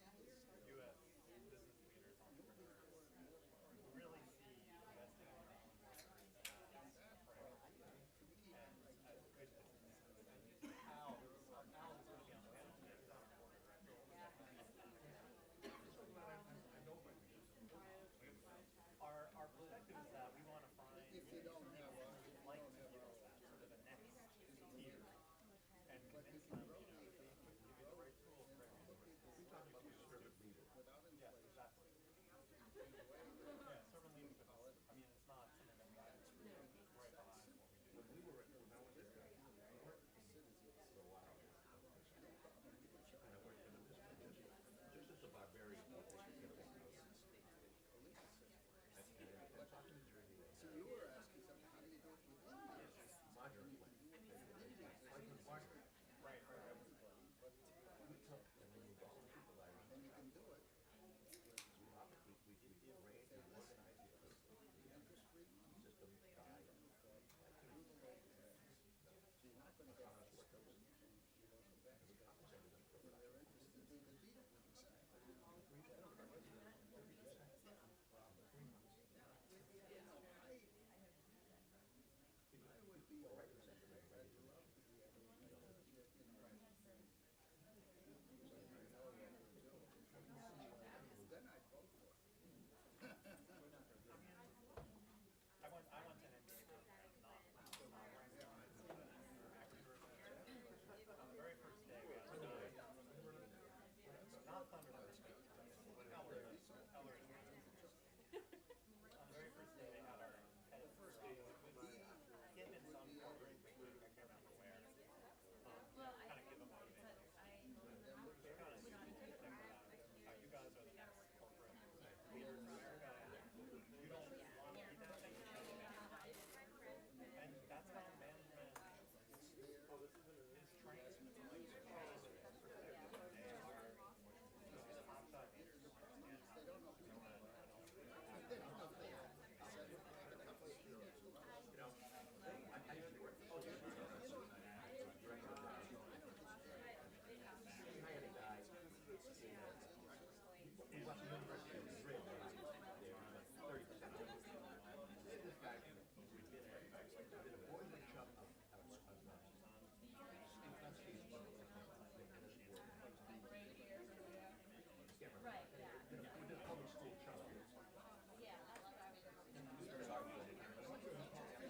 number of U.S. business leaders, entrepreneurs, who really see investing in their own workers as a priority and as good business. And Al is going to be on the panel today. He's on our board of directors. Our perspective is that we want to find people who would like to give us that sort of a next tier and convince them, if they give you the right tools, the right resources. We talk about the servant leader. Yes, exactly. Yeah, servant leadership is, it's not something that we advocate. It's right behind what we do. When I was at we worked for a while. And I worked in just as a barbarian. And talking to Jersey. So you were asking something, how do you do it within the Margarine plant. Margarine. Right. We took and then we got some supervisors. and you can do it. We arranged and organized the Interest-free money. system by Through the local banks. So you're not going to get much work from your local banks. If they're interested in the deal with the side. I would be all right with that. I'd love to be able to do it. Then I'd vote for it. I went to an MBA program, not on the very first day we had a guy, not Thunderbird, but Eller. On the very first day they had our head of first day. He had been some corporate recruiter, I can't remember where. Kind of give him motivation. Kind of check about you guys are the next corporate leaders in America. You don't want to be that thing. And that's how management is trained. They are hotshot leaders who understand how to do I had a guy who left the University of Madrid. There was 30%. This guy did a board and chop of Right, yeah. We did a public school chop. Yeah, that's what I was going to Does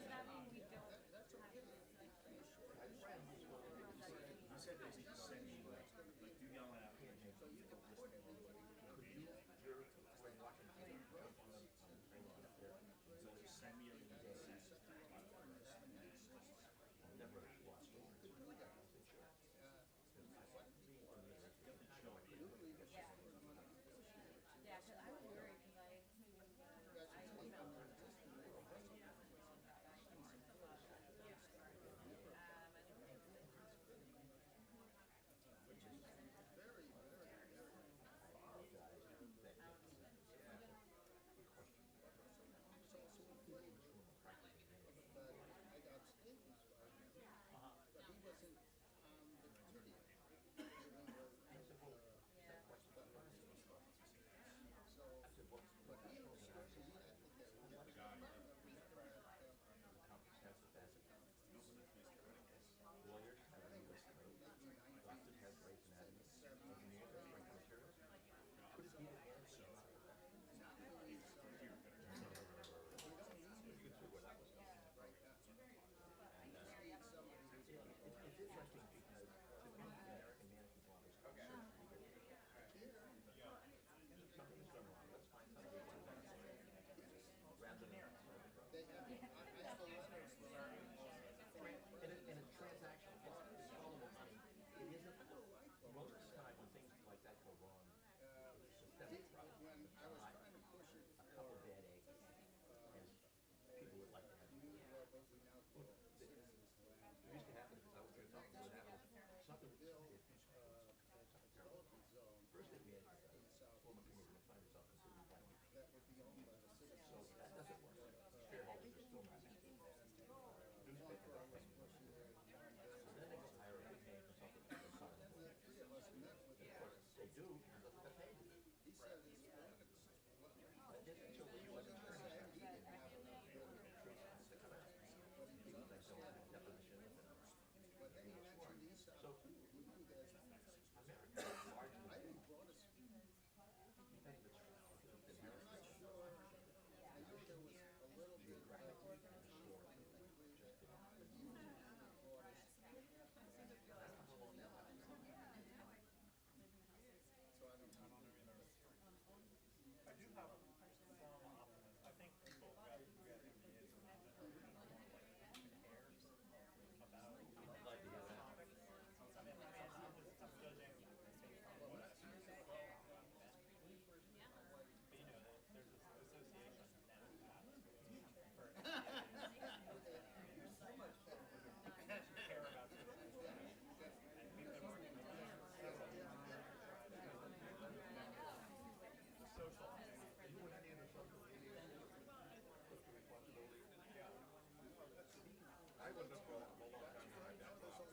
that mean we don't have You said that you send me like you yell at me. When watching TV, So just send me everything you send. never watched it. Yeah, because I was worried because I emailed her. very, very, very. So inflated. But I got Staples but he wasn't on the committee. So, but he was, he had to get Lawyers, doctors have great anatomy, engineers have great materials. Could it be the answer? You can see where that was going. It's interesting because to me, the American management model is something is going wrong. Let's find something to do. Rather than they have, I have a letter from in a transaction, it's all the money. It isn't most of the time when things like that go wrong. It's a systemic problem. when I was trying to push it A couple bad eggs, and people would like to have. we now call citizens land. It used to happen because I was going to talk about that. Something was Build development zone first thing we had in South former community find itself considered by that would be owned by the citizens. so that doesn't work. Shareholders are still not happy. Newspapers are paying. So then they just hire a big name consultant to go sell it. do, because that's what they pay. He said his one, But then, so when he was an attorney, he didn't have enough ability to treat us to come out. but he was People that don't have understanding. deposition. But then he mentioned ESOP So, too. He knew that. America is largely, I think brought us, because of its inheritance. I'm not sure. I think there was a little bit of conflict between the union that brought us. So I don't know. I do have some optimism. I think people got in the end more like cares about I'm glad to hear that. topics. I mean, I'm judging based on what I've seen so far. But you know, there's this association now for care about citizens. And we've been working with several the social I wouldn't have brought up a long time when I got involved.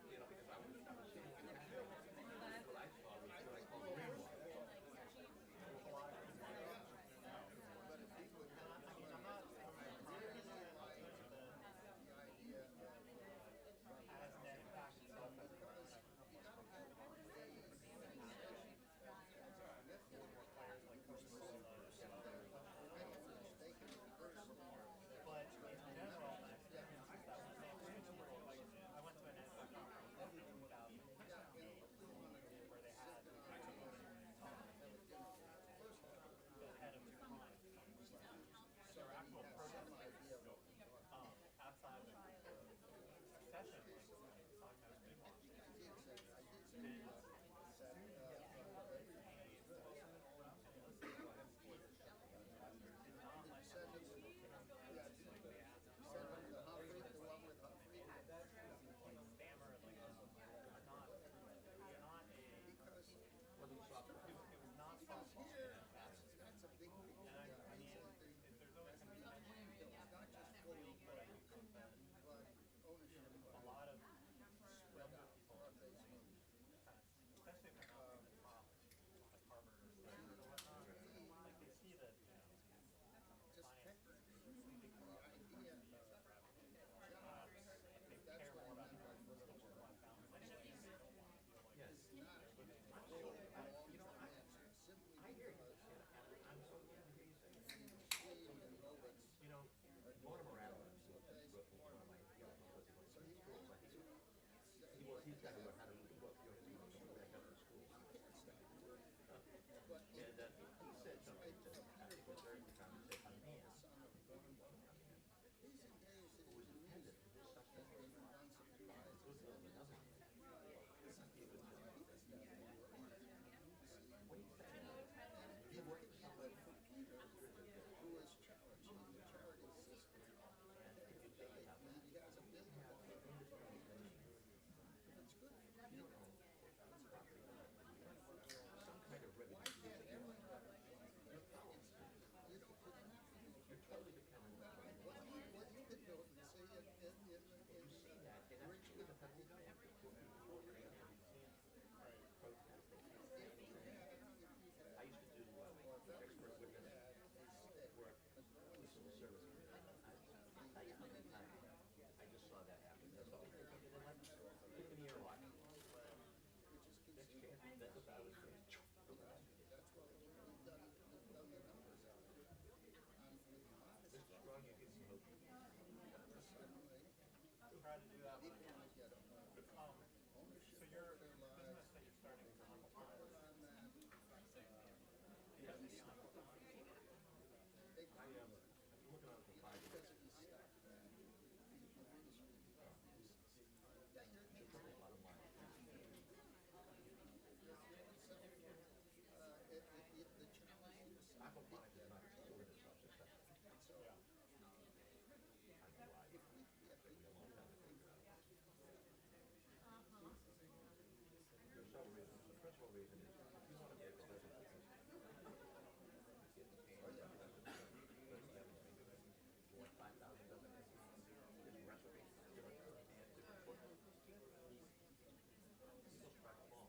You know, because I was shaking my head. What I saw was what I call greenwater. has net impact itself as more players like Cooperatives and others. But in general, my experience is that when they bring people, like I went to an NSO conference in 2008 where they had the head of two clients. There were actual programs outside of the session, like talking about big launch. Especially if they're not from the top, like Harvard or Stanford or whatnot, like they see that, you know, finance is completely corrupt and easy for revenue. They care more about the work-life balance anyway, and they don't want to feel like Yes. they're living in I hear you. And I'm so glad to hear you say that. You know, Mortimer Adams, who was one of my heroes because he went to schools, like he's got to learn how to read what you're doing back up in school. And he said something that I think was very profound. He said, a man who was intended to do something goodwill of another man. This is the good thing. What do you think? If you work for somebody who was challenged in the charity system, and if you think about that, he has a billion dollars. It's good for you don't own property. Some kind of revenue. Why can't everybody? Your policy. You know, You're totally dependent on what you want. what you could do, see, You see that, and that's true of the federal government. Before they can't protest, they can't say anything. I used to do expert witness work with the civil service committee. I'll tell you how many times I just saw that happen. That's all. They didn't like it. Give me your watch. Next chance, that's what I was doing. that's what we've done the numbers out. Mr. Strong, you give me hope. try to do that with People might get so ownership your of their business lives. that you're starting is on the farm. On that, Yeah, the on the farm. big I've been working on it for 5 years. because of the staff, the industry. Yeah, It took a lot of money. the challenge is Aquaponics is not sort of self-successful. so I know why. if we It took me a long time to figure out. There's several reasons. The principal reason is if you want to make a living, you get paid. You want $5,000 this recipe, different and different foot. People start small.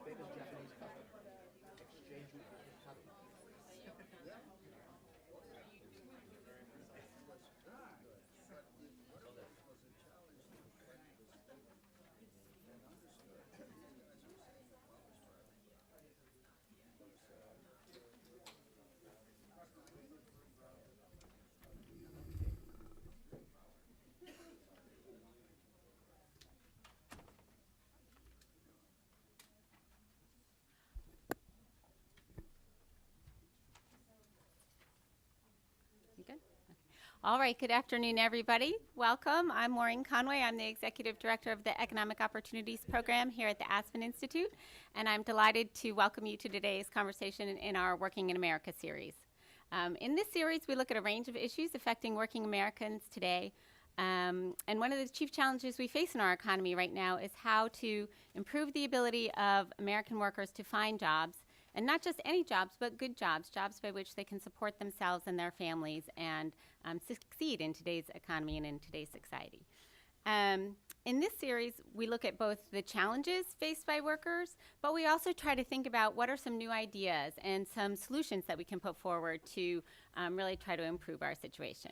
famous Japanese custom. Exchange with Cubby. You good? All right, good afternoon, everybody. Welcome. I'm Maureen Conway. I'm the Executive Director of the Economic Opportunities Program here at the Aspen Institute, and I'm delighted to welcome you to today's conversation in our Working in America series. In this series, we look at a range of issues affecting working Americans today, and one of the chief challenges we face in our economy right now is how to improve the ability of American workers to find jobs, and not just any jobs, but good jobs, jobs by which they can support themselves and their families and succeed in today's economy and in today's society. In this series, we look at both the challenges faced by workers, but we also try to think about what are some new ideas and some solutions that we can put forward to really try to improve our situation.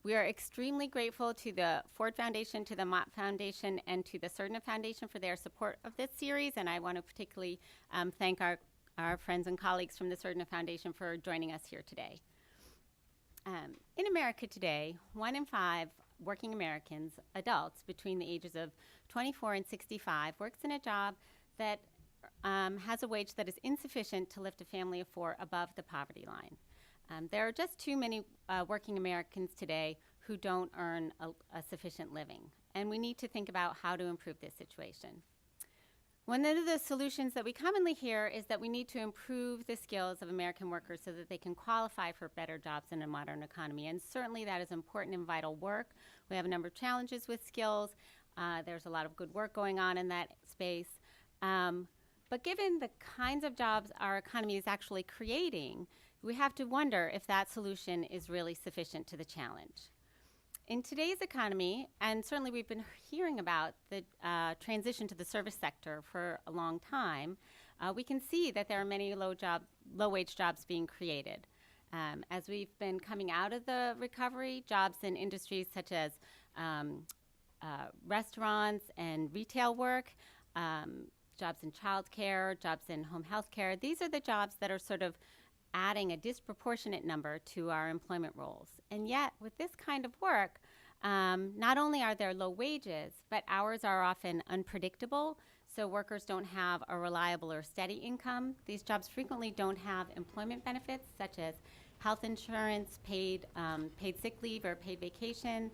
We are extremely grateful to the Ford Foundation, to the Mott Foundation, and to the Cerdna Foundation for their support of this series, and I want to particularly thank our friends and colleagues from the Cerdna Foundation for joining us here today. In America today, 1 in 5 working Americans, adults between the ages of 24 and 65, works in a job that has a wage that is insufficient to lift a family of 4 above the poverty line. There are just too many working Americans today who don't earn a sufficient living, and we need to think about how to improve this situation. One of the solutions that we commonly hear is that we need to improve the skills of American workers so that they can qualify for better jobs in a modern economy. And certainly that is important and vital work. We have a number of challenges with skills. There's a lot of good work going on in that space. But given the kinds of jobs our economy is actually creating, we have to wonder if that solution is really sufficient to the challenge. In today's economy, and certainly we've been hearing about the transition to the service sector for a long time, we can see that there are many low-wage jobs being created. As we've been coming out of the recovery, jobs in industries such as restaurants and retail work, jobs in childcare, jobs in home health care, these are the jobs that are sort of adding a disproportionate number to our employment roles. And yet, with this kind of work, not only are there low wages, but hours are often unpredictable, so workers don't have a reliable or steady income. These jobs frequently don't have employment benefits, such as health insurance, paid sick leave or paid vacation,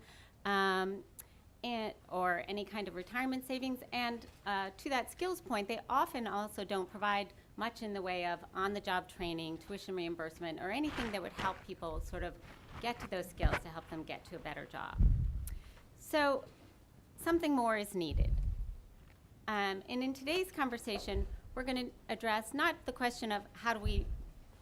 or any kind of retirement savings. And to that skills point, they often also don't provide much in the way of on-the-job training, tuition reimbursement, or anything that would help people sort of get to those skills to help them get to a better job. So something more is needed. And in today's conversation, we're going to address not the question of how do we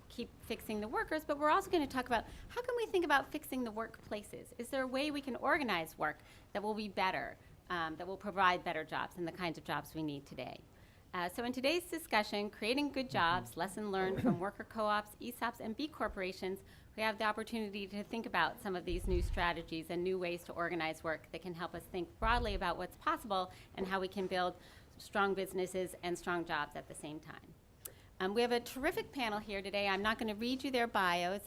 keep fixing the workers, but we're also going to talk about how can we think about fixing the workplaces? Is there a way we can organize work that will be better, that will provide better jobs and the kinds of jobs we need today? So in today's discussion, Creating Good Jobs, Lesson Learned from Worker Co-ops, ESOPs, and B Corporations, we have the opportunity to think about some of these new strategies and new ways to organize work that can help us think broadly about what's possible and how we can build strong businesses and strong jobs at the same time. We have a terrific panel here today. I'm not going to read you their bios,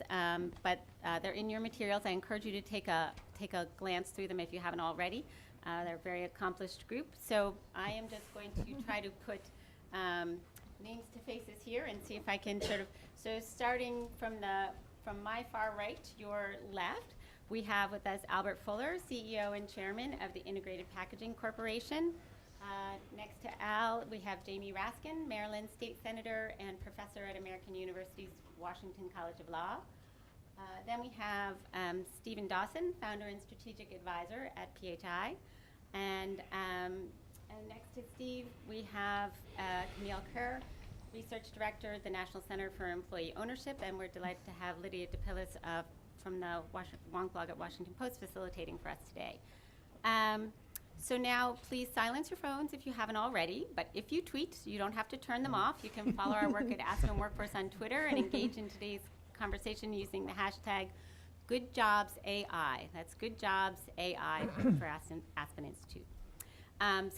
but they're in your materials. I encourage you to take a glance through them if you haven't already. They're a very accomplished group. So I am just going to try to put names to faces here and see if I can sort of, so starting from my far right, your left, we have with us Albert Fuller, CEO and Chairman of the Integrated Packaging Corporation. Next to Al, we have Jamie Raskin, Maryland State Senator and Professor at American University's Washington College of Law. Then we have Stephen Dawson, Founder and Strategic Advisor at PHI. And next to Steve, we have Camille Kerr, Research Director at the National Center for Employee Ownership, and we're delighted to have Lydia DePillis from the Wonk blog at Washington Post facilitating for us today. So now, please silence your phones if you haven't already. But if you tweet, you don't have to turn them off. You can follow our work at Aspen Workforce on Twitter and engage in today's conversation using the hashtag GoodJobsAI. That's GoodJobsAI for Aspen Institute. And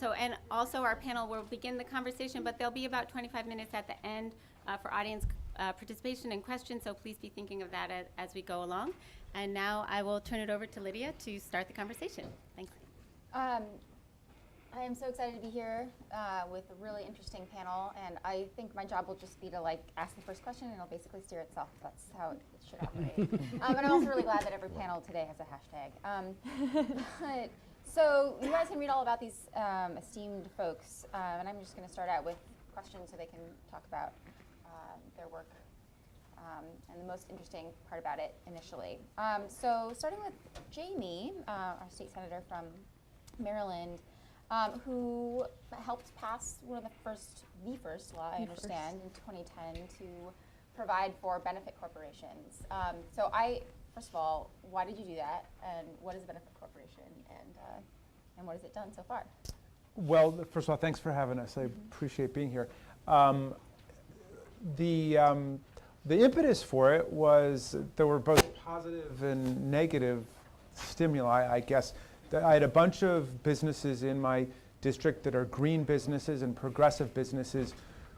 also our panel will begin the conversation, but there'll be about 25 minutes at the end for audience participation and questions, so please be thinking of that as we go along. And now I will turn it over to Lydia to start the conversation. Thanks. I am so excited to be here with a really interesting panel, and I think my job will just be to ask the first question, and it'll basically steer itself. That's how it should operate. And I'm also really glad that every panel today has a hashtag. So you guys can read all about these esteemed folks, and I'm just going to start out with questions so they can talk about their work and the most interesting part about it initially. So starting with Jamie, our state senator from Maryland, who helped pass one of the first law, I understand, in 2010 to provide for benefit corporations. So first of all, why did you do that, and what is a benefit corporation, and what has it done so far? Well, first of all, thanks for having us. I appreciate being here. The impetus for it was there were both positive and negative stimuli, I guess. I had a bunch of businesses in my district that are green businesses and progressive businesses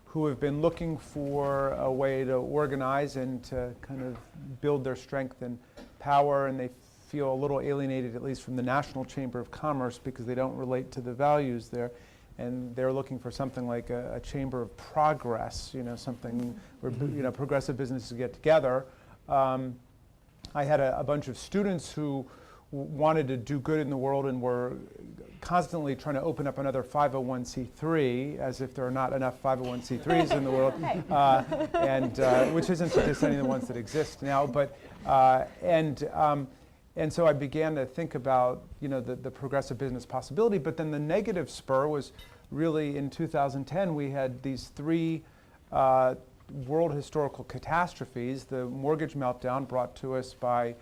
who have been looking for a way to organize and to kind of build their strength and power, and they feel a little alienated, at least from the National Chamber of Commerce, because they don't relate to the values there. And they're looking for something like a chamber of progress, something where progressive businesses get together. I had a bunch of students who wanted to do good in the world and were constantly trying to open up another 501c3, as if there are not enough 501c3s in the world, which isn't to diss any of the ones that exist now. But and so I began to think about the progressive business possibility. But then the negative spur was really in 2010. We had these three world historical catastrophes: the mortgage meltdown brought to us by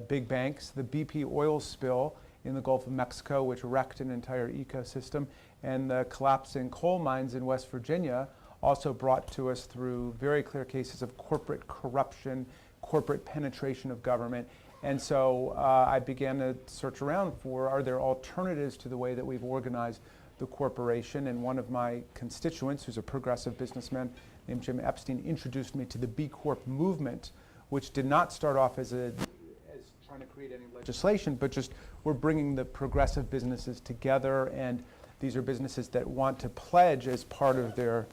big banks, the BP oil spill in the Gulf of Mexico, which wrecked an entire ecosystem, and the collapsing coal mines in West Virginia, also brought to us through very clear cases of corporate corruption, corporate penetration of government. And so I began to search around for, are there alternatives to the way that we've organized the corporation? And one of my constituents, who's a progressive businessman named Jim Epstein, introduced me to the B Corp movement, which did not start off as trying to create any legislation, but just we're bringing the progressive businesses together, and these are businesses that want to pledge as part of their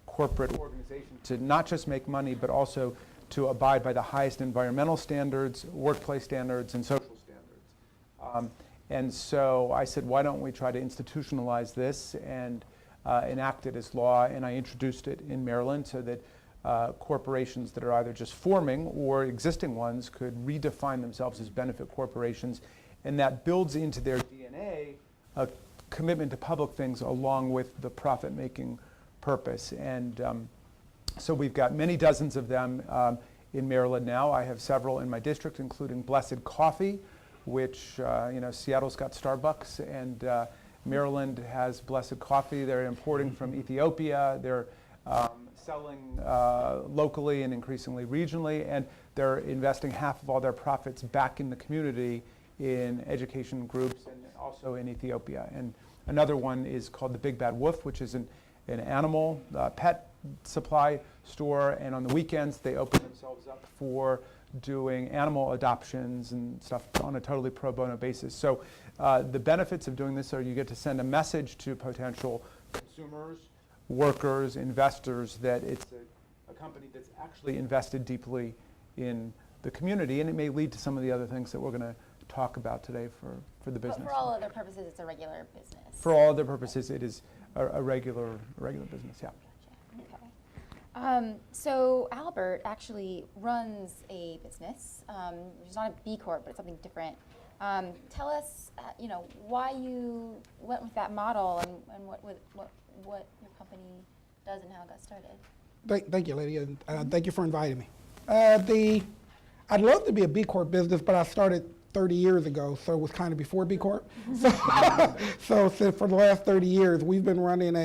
corporate organization to not just make money, but also to abide by the highest environmental standards, workplace standards, and social standards. And so I said, why don't we try to institutionalize this and enact it as law? And I introduced it in Maryland so that corporations that are either just forming or existing ones could redefine themselves as benefit corporations. And that builds into their DNA a commitment to public things along with the profit-making purpose. And so we've got many dozens of them in Maryland now. I have several in my district, including Blessed Coffee, which, Seattle's got Starbucks, and Maryland has Blessed Coffee. They're importing from Ethiopia. They're selling locally and increasingly regionally, and they're investing half of all their profits back in the community in education groups and also in Ethiopia. And another one is called the Big Bad Wolf, which is an animal pet supply store, and on the weekends they open themselves up for doing animal adoptions and stuff on a totally pro bono basis. So the benefits of doing this are you get to send a message to potential consumers, workers, investors that it's a company that's actually invested deeply in the community, and it may lead to some of the other things that we're going to talk about today for the business. But for all other purposes, it's a regular business. For all other purposes, it is a regular business, yeah. Gotcha. Okay. So Albert actually runs a business, which is not a B Corp, but it's something different. Tell us, why you went with that model and what your company does and how it got started. Thank you, Lydia, and thank you for inviting me. I'd love to be a B Corp business, but I started 30 years ago, so it was kind of before B Corp. So for the last 30 years, we've been running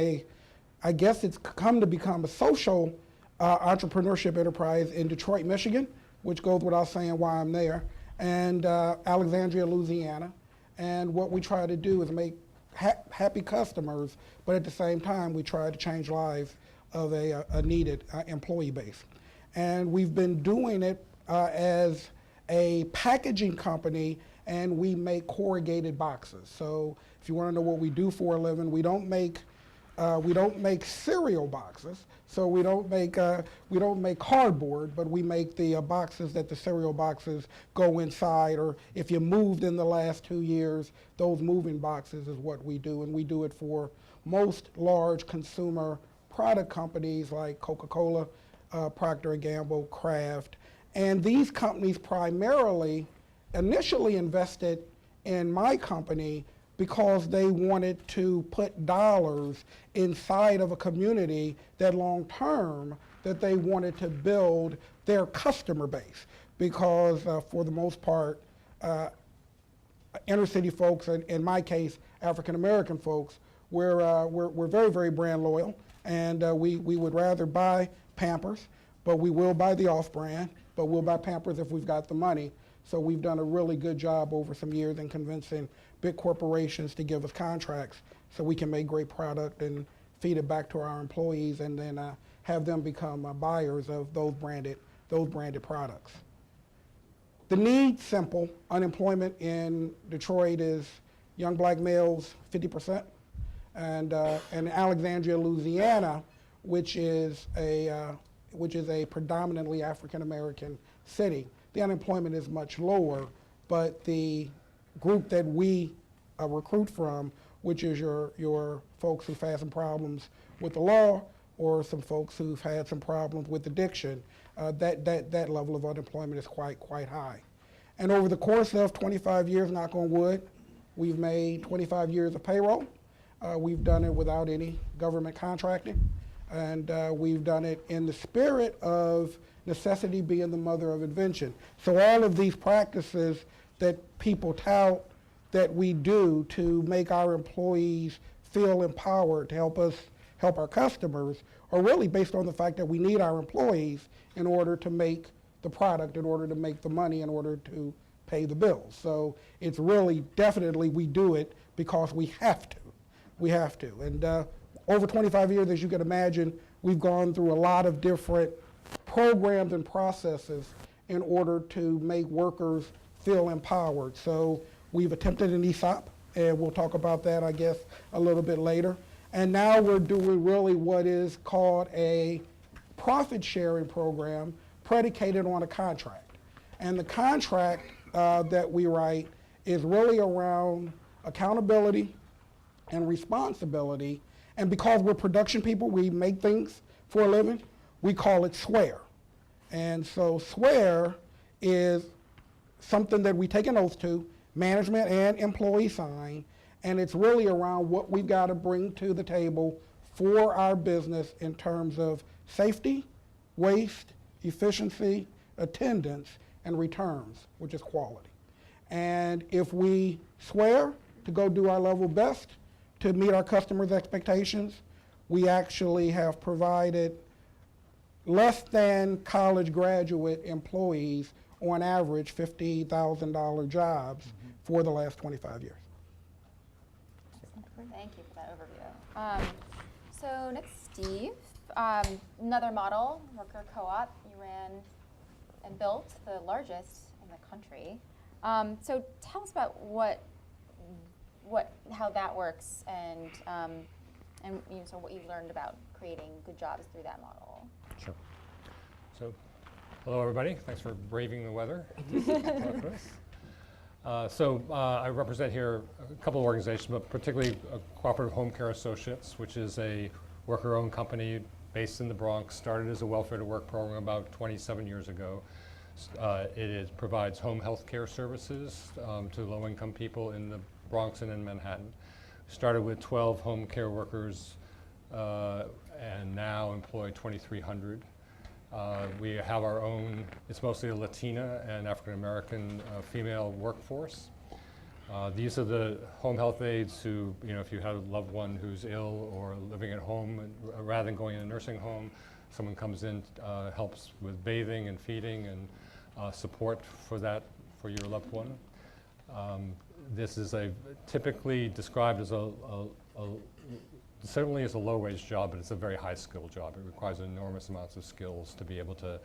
I guess it's come to become a social entrepreneurship enterprise in Detroit, Michigan, which goes without saying why I'm there, and Alexandria, Louisiana. And what we try to do is make happy customers, but at the same time, we try to change lives of a needed employee base. And we've been doing it as a packaging company, and we make corrugated boxes. So if you want to know what we do for a living, we don't make cereal boxes. So we don't make cardboard, but we make the boxes that the cereal boxes go inside. Or if you moved in the last 2 years, those moving boxes is what we do, and we do it for most large consumer product companies like Coca-Cola, Procter & Gamble, Kraft. And these companies primarily initially invested in my company because they wanted to put dollars inside of a community that long term that they wanted to build their customer base. Because for the most part, inner city folks, and in my case, African American folks, we're very, very brand loyal, and we would rather buy Pampers, but we will buy the off-brand, but we'll buy Pampers if we've got the money. So we've done a really good job over some years in convincing big corporations to give us contracts so we can make great product and feed it back to our employees, and then have them become buyers of those branded products. The need, simple. Unemployment in Detroit is young black males, 50%. And in Alexandria, Louisiana, which is a predominantly African American city, the unemployment is much lower, but the group that we recruit from, which is your folks who've had some problems with the law, or some folks who've had some problems with addiction, that level of unemployment is quite high. And over the course of 25 years, knock on wood, we've made 25 years of payroll. We've done it without any government contracting, and we've done it in the spirit of necessity being the mother of invention. So all of these practices that people tout that we do to make our employees feel empowered to help our customers are really based on the fact that we need our employees in order to make the product, in order to make the money, in order to pay the bills. So it's really definitely we do it because we have to. We have to. And over 25 years, as you can imagine, we've gone through a lot of different programs and processes in order to make workers feel empowered. So we've attempted an ESOP, and we'll talk about that, I guess, a little bit later. And now we're doing really what is called a profit sharing program predicated on a contract. And the contract that we write is really around accountability and responsibility. And because we're production people, we make things for a living, we call it swear. And so swear is something that we take an oath to, management and employee sign, and it's really around what we've got to bring to the table for our business in terms of safety, waste, efficiency, attendance, and returns, which is quality. And if we swear to go do our level best to meet our customers' expectations, we actually have provided less than college graduate employees, on average, $50,000 jobs for the last 25 years. Thank you for that overview. So next, Steve. Another model, worker co-op. You ran and built the largest in the country. So tell us about how that works, and so what you've learned about creating good jobs through that model. Sure. So, hello everybody. Thanks for braving the weather to talk to us. I represent here a couple of organizations, but particularly Cooperative Home Care Associates, which is a worker-owned company based in the Bronx, started as a welfare to work program about 27 years ago. Provides home health care services to low-income people in the Bronx and in Manhattan. Started with 12 home care workers and now employ 2,300. We have our own, it's mostly a Latina and African American female workforce. These are the home health aides who, if you have a loved one who's ill or living at home, rather than going in a nursing home, someone comes in, helps with bathing and feeding and support for your loved one. This is typically described as certainly as a low-wage job, but it's a very high-skill job. It requires enormous amounts of skills to be able to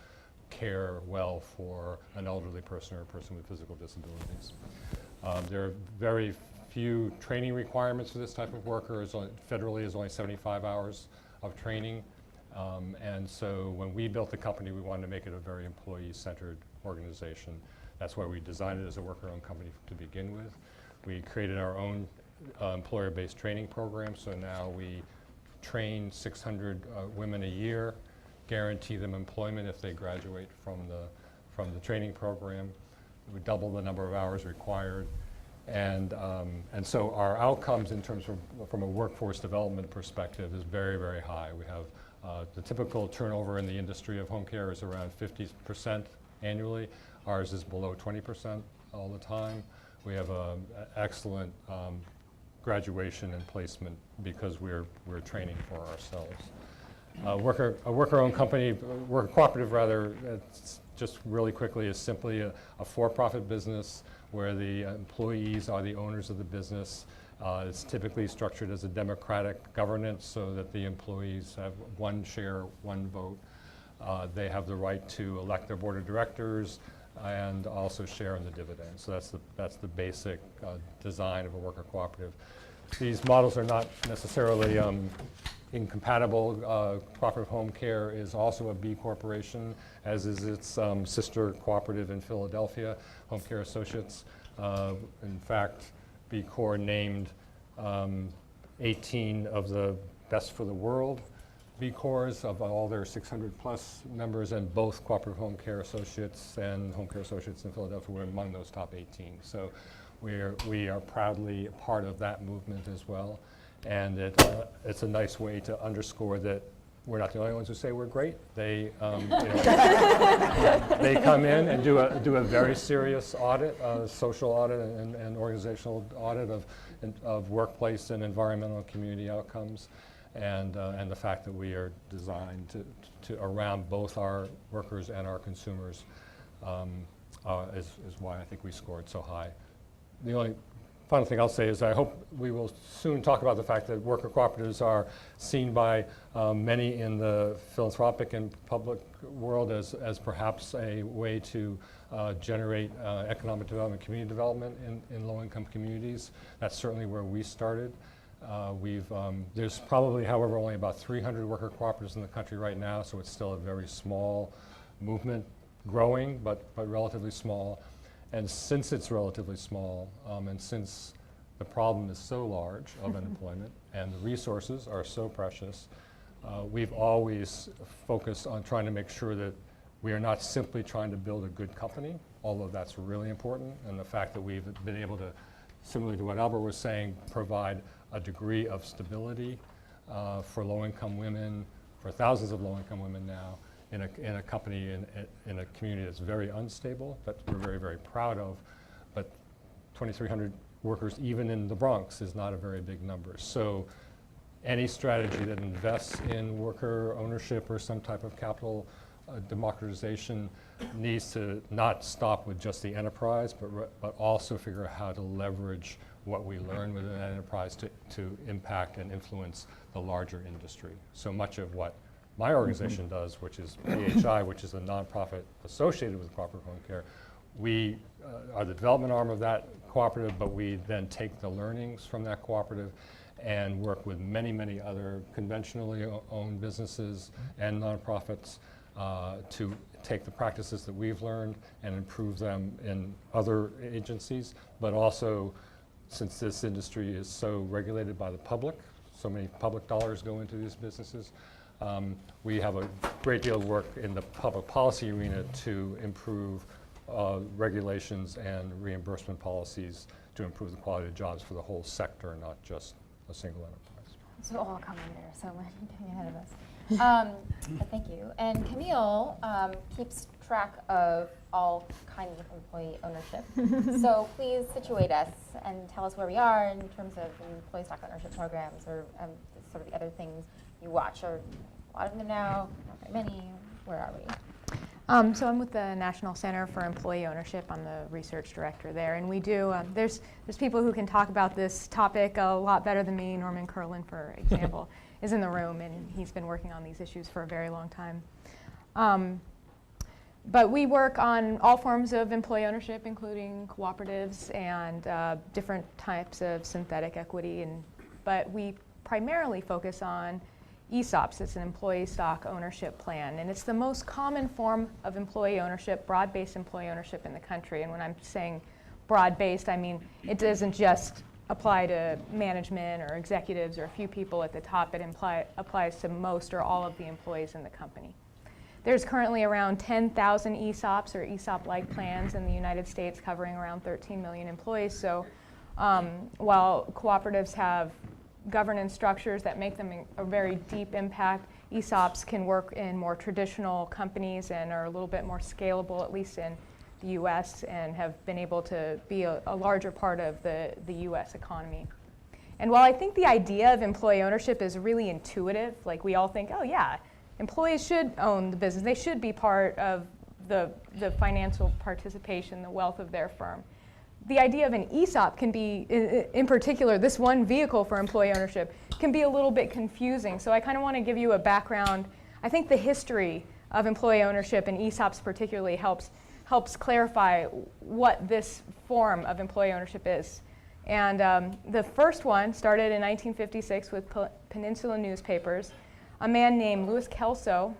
care well for an elderly person or a person with physical disabilities. There are very few training requirements for this type of worker. Federally is only 75 hours of training. And so when we built the company, we wanted to make it a very employee-centered organization. That's why we designed it as a worker-owned company to begin with. We created our own employer-based training program, so now we train 600 women a year, guarantee them employment if they graduate from the training program. We double the number of hours required, and so our outcomes in terms from a workforce development perspective is very, very high. We have the typical turnover in the industry of home care is around 50% annually. Ours is below 20% all the time. We have an excellent graduation and placement because we're training for ourselves. A worker-owned company, worker cooperative rather, just really quickly, is simply a for-profit business where the employees are the owners of the business. It's typically structured as a democratic governance so that the employees have one share, one vote. They have the right to elect their board of directors and also share in the dividends. So that's the basic design of a worker cooperative. These models are not necessarily incompatible. Cooperative Home Care is also a B corporation, as is its sister cooperative in Philadelphia, Home Care Associates. In fact, B Corp named 18 of the best for the world B Corps of all their 600 plus members, and both Cooperative Home Care Associates and Home Care Associates in Philadelphia were among those top 18. So we are proudly part of that movement as well. And it's a nice way to underscore that we're not the only ones who say we're great. They they come in and do a very serious audit, social audit and organizational audit of workplace and environmental and community outcomes. And the fact that we are designed to around both our workers and our consumers is why I think we scored so high. The only final thing I'll say is I hope we will soon talk about the fact that worker cooperatives are seen by many in the philanthropic and public world as perhaps a way to generate economic development, community development in low-income communities. That's certainly where we started. There's probably, however, only about 300 worker cooperatives in the country right now, so it's still a very small movement, growing, but relatively small. And since it's relatively small, and since the problem is so large of unemployment and the resources are so precious, we've always focused on trying to make sure that we are not simply trying to build a good company, although that's really important, and the fact that we've been able to, similarly to what Albert was saying, provide a degree of stability for low-income women, for thousands of low-income women now, in a company, in a community that's very unstable, that we're very, very proud of. But 2,300 workers, even in the Bronx, is not a very big number. So any strategy that invests in worker ownership or some type of capital democratization needs to not stop with just the enterprise, but also figure out how to leverage what we learn within that enterprise to impact and influence the larger industry. So much of what my organization does, which is PHI, which is a nonprofit associated with Cooperative Home Care, we are the development arm of that cooperative, but we then take the learnings from that cooperative and work with many, many other conventionally owned businesses and nonprofits to take the practices that we've learned and improve them in other agencies, but also, since this industry is so regulated by the public, so many public dollars go into these businesses, we have a great deal of work in the public policy arena to improve regulations and reimbursement policies to improve the quality of jobs for the whole sector, not just a single enterprise. So all come in there, so we're getting ahead of us. Thank you. And Camille keeps track of all kinds of employee ownership. So please situate us and tell us where we are in terms of employee stock ownership programs or sort of the other things you watch. Are a lot of them now? Not very many? Where are we? So I'm with the National Center for Employee Ownership. I'm the research director there, and we do. There's people who can talk about this topic a lot better than me. Norman Curlin, for example, is in the room, and he's been working on these issues for a very long time. But we work on all forms of employee ownership, including cooperatives and different types of synthetic equity. But we primarily focus on ESOPs. It's an employee stock ownership plan, and it's the most common form of employee ownership, broad-based employee ownership in the country. And when I'm saying broad-based, I mean it doesn't just apply to management or executives or a few people at the top. It applies to most or all of the employees in the company. There's currently around 10,000 ESOPs or ESOP-like plans in the United States, covering around 13 million employees. So while cooperatives have governance structures that make them a very deep impact, ESOPs can work in more traditional companies and are a little bit more scalable, at least in the US, and have been able to be a larger part of the US economy. And while I think the idea of employee ownership is really intuitive, like we all think, oh yeah, employees should own the business, they should be part of the financial participation, the wealth of their firm. The idea of an ESOP can be, in particular, this one vehicle for employee ownership can be a little bit confusing. So I kind of want to give you a background. I think the history of employee ownership, and ESOPs particularly, helps clarify what this form of employee ownership is. And the first one started in 1956 with Peninsula Newspapers. A man named Louis Kelso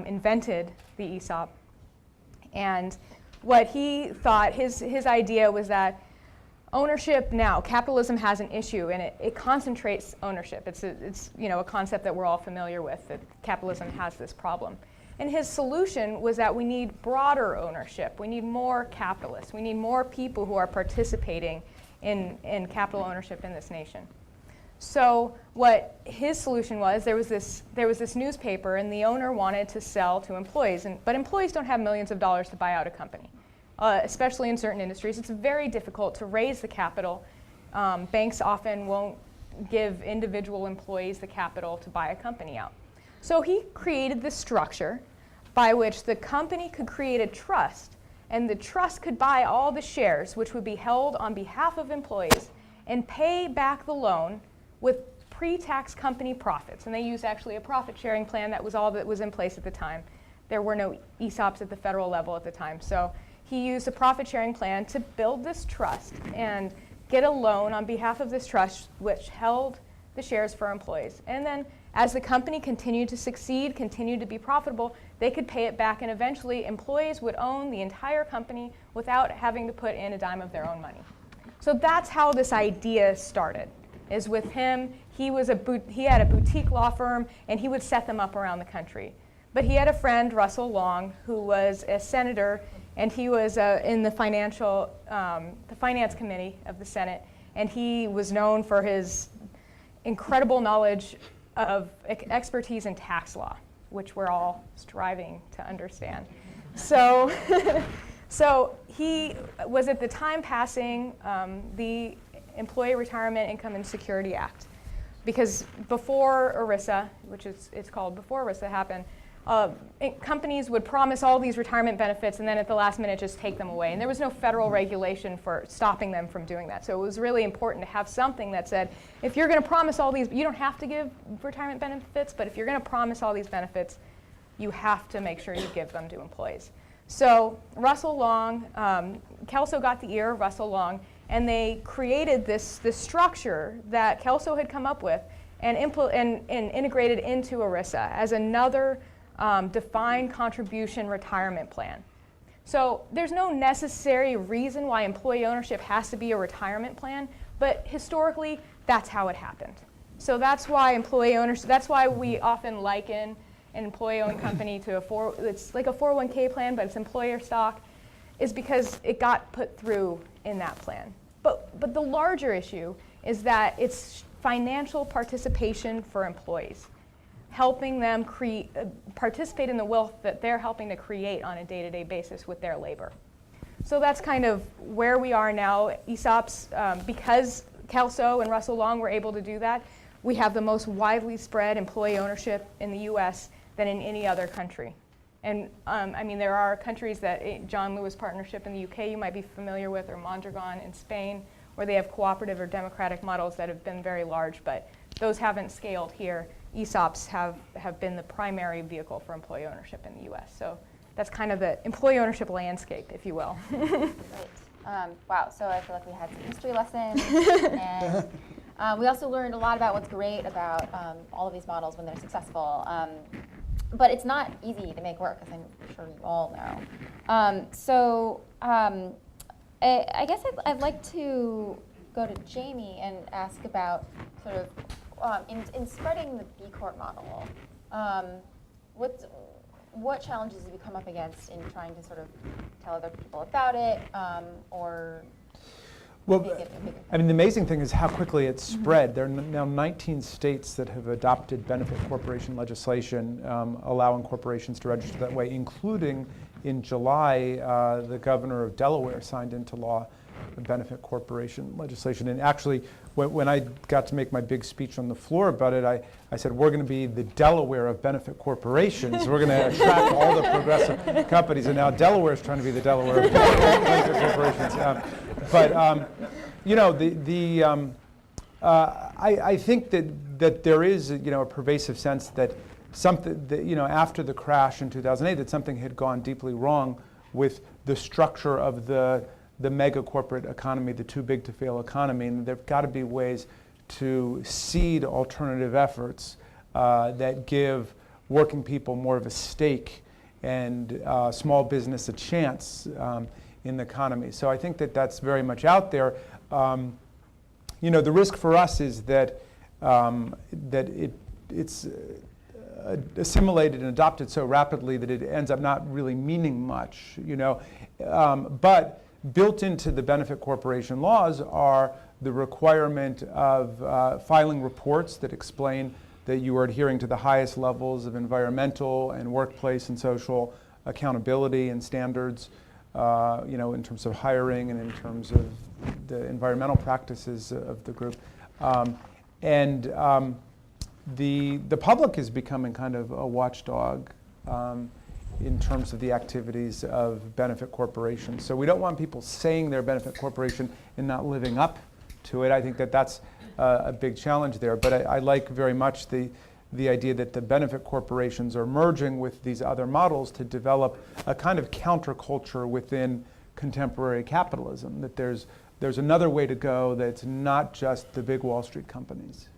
invented the ESOP. And what he thought, his idea was that ownership now, capitalism has an issue, and it concentrates ownership. It's a concept that we're all familiar with, that capitalism has this problem. And his solution was that we need broader ownership. We need more capitalists. We need more people who are participating in capital ownership in this nation. So what his solution was, there was this newspaper, and the owner wanted to sell to employees, but employees don't have millions of dollars to buy out a company, especially in certain industries. It's very difficult to raise the capital. Banks often won't give individual employees the capital to buy a company out. So he created this structure by which the company could create a trust, and the trust could buy all the shares, which would be held on behalf of employees, and pay back the loan with pre-tax company profits. And they used actually a profit-sharing plan. That was all that was in place at the time. There were no ESOPs at the federal level at the time. So he used a profit-sharing plan to build this trust and get a loan on behalf of this trust, which held the shares for employees. And then as the company continued to succeed, continued to be profitable, they could pay it back, and eventually employees would own the entire company without having to put in a dime of their own money. So that's how this idea started. Is with him, he had a boutique law firm, and he would set them up around the country. But he had a friend, Russell Long, who was a senator, and he was in the finance committee of the Senate, and he was known for his incredible knowledge of expertise in tax law, which we're all striving to understand. So, so he was at the time passing the Employee Retirement Income and Security Act, because before ERISA, which it's called before ERISA happened, companies would promise all these retirement benefits and then at the last minute just take them away. And there was no federal regulation for stopping them from doing that. So it was really important to have something that said, if you're going to promise all these, you don't have to give retirement benefits, but if you're going to promise all these benefits, you have to make sure you give them to employees. So Russell Long, Kelso got the ear of Russell Long, and they created this structure that Kelso had come up with and integrated into ERISA as another defined contribution retirement plan. So there's no necessary reason why employee ownership has to be a retirement plan, but historically, that's how it happened. So that's why employee ownership, that's why we often liken an employee-owned company to it's like a 401k plan, but it's employer stock, is because it got put through in that plan. But the larger issue is that it's financial participation for employees. helping them participate in the wealth that they're helping to create on a day-to-day basis with their labor. So that's kind of where we are now. ESOPs, because Kelso and Russell Long were able to do that, we have the most widely spread employee ownership in the US than in any other country. And I mean, there are countries that John Lewis Partnership in the UK you might be familiar with, or Mondragon in Spain, where they have cooperative or democratic models that have been very large, but those haven't scaled here. ESOPs have been the primary vehicle for employee ownership in the US. So that's kind of the employee ownership landscape, if you will. Great. Wow, so I feel like we had some history lessons, and we also learned a lot about what's great about all of these models when they're successful. But it's not easy to make work, as I'm sure you all know. I guess I'd like to go to Jamie and ask about sort of in spreading the B Corp model. What challenges have you come up against in trying to sort of tell other people about it, or well, make it a bigger I mean, the amazing thing is how quickly it's spread. There are now 19 states that have adopted benefit corporation legislation, allowing corporations to register that way, including in July, the governor of Delaware signed into law the benefit corporation legislation. And actually, when I got to make my big speech on the floor about it, I said, we're going to be the Delaware of benefit corporations. We're going to attract all the progressive companies. And now Delaware is trying to be the Delaware of benefit corporations. You know, I think that there is, you know, a pervasive sense that something, that, you know, after the crash in 2008, that something had gone deeply wrong with the structure of the mega corporate economy, the too big to fail economy, and there've got to be ways to seed alternative efforts that give working people more of a stake and small business a chance in the economy. So I think that that's very much out there. You know, the risk for us is that it's assimilated and adopted so rapidly that it ends up not really meaning much, you know. But built into the benefit corporation laws are the requirement of filing reports that explain that you are adhering to the highest levels of environmental and workplace and social accountability and standards, you know, in terms of hiring and in terms of the environmental practices of the group. The public is becoming kind of a watchdog in terms of the activities of benefit corporations. So we don't want people saying they're a benefit corporation and not living up to it. I think that that's a big challenge there. But I like very much the idea that the benefit corporations are merging with these other models to develop a kind of counterculture within contemporary capitalism, that there's another way to go that's not just the big Wall Street companies.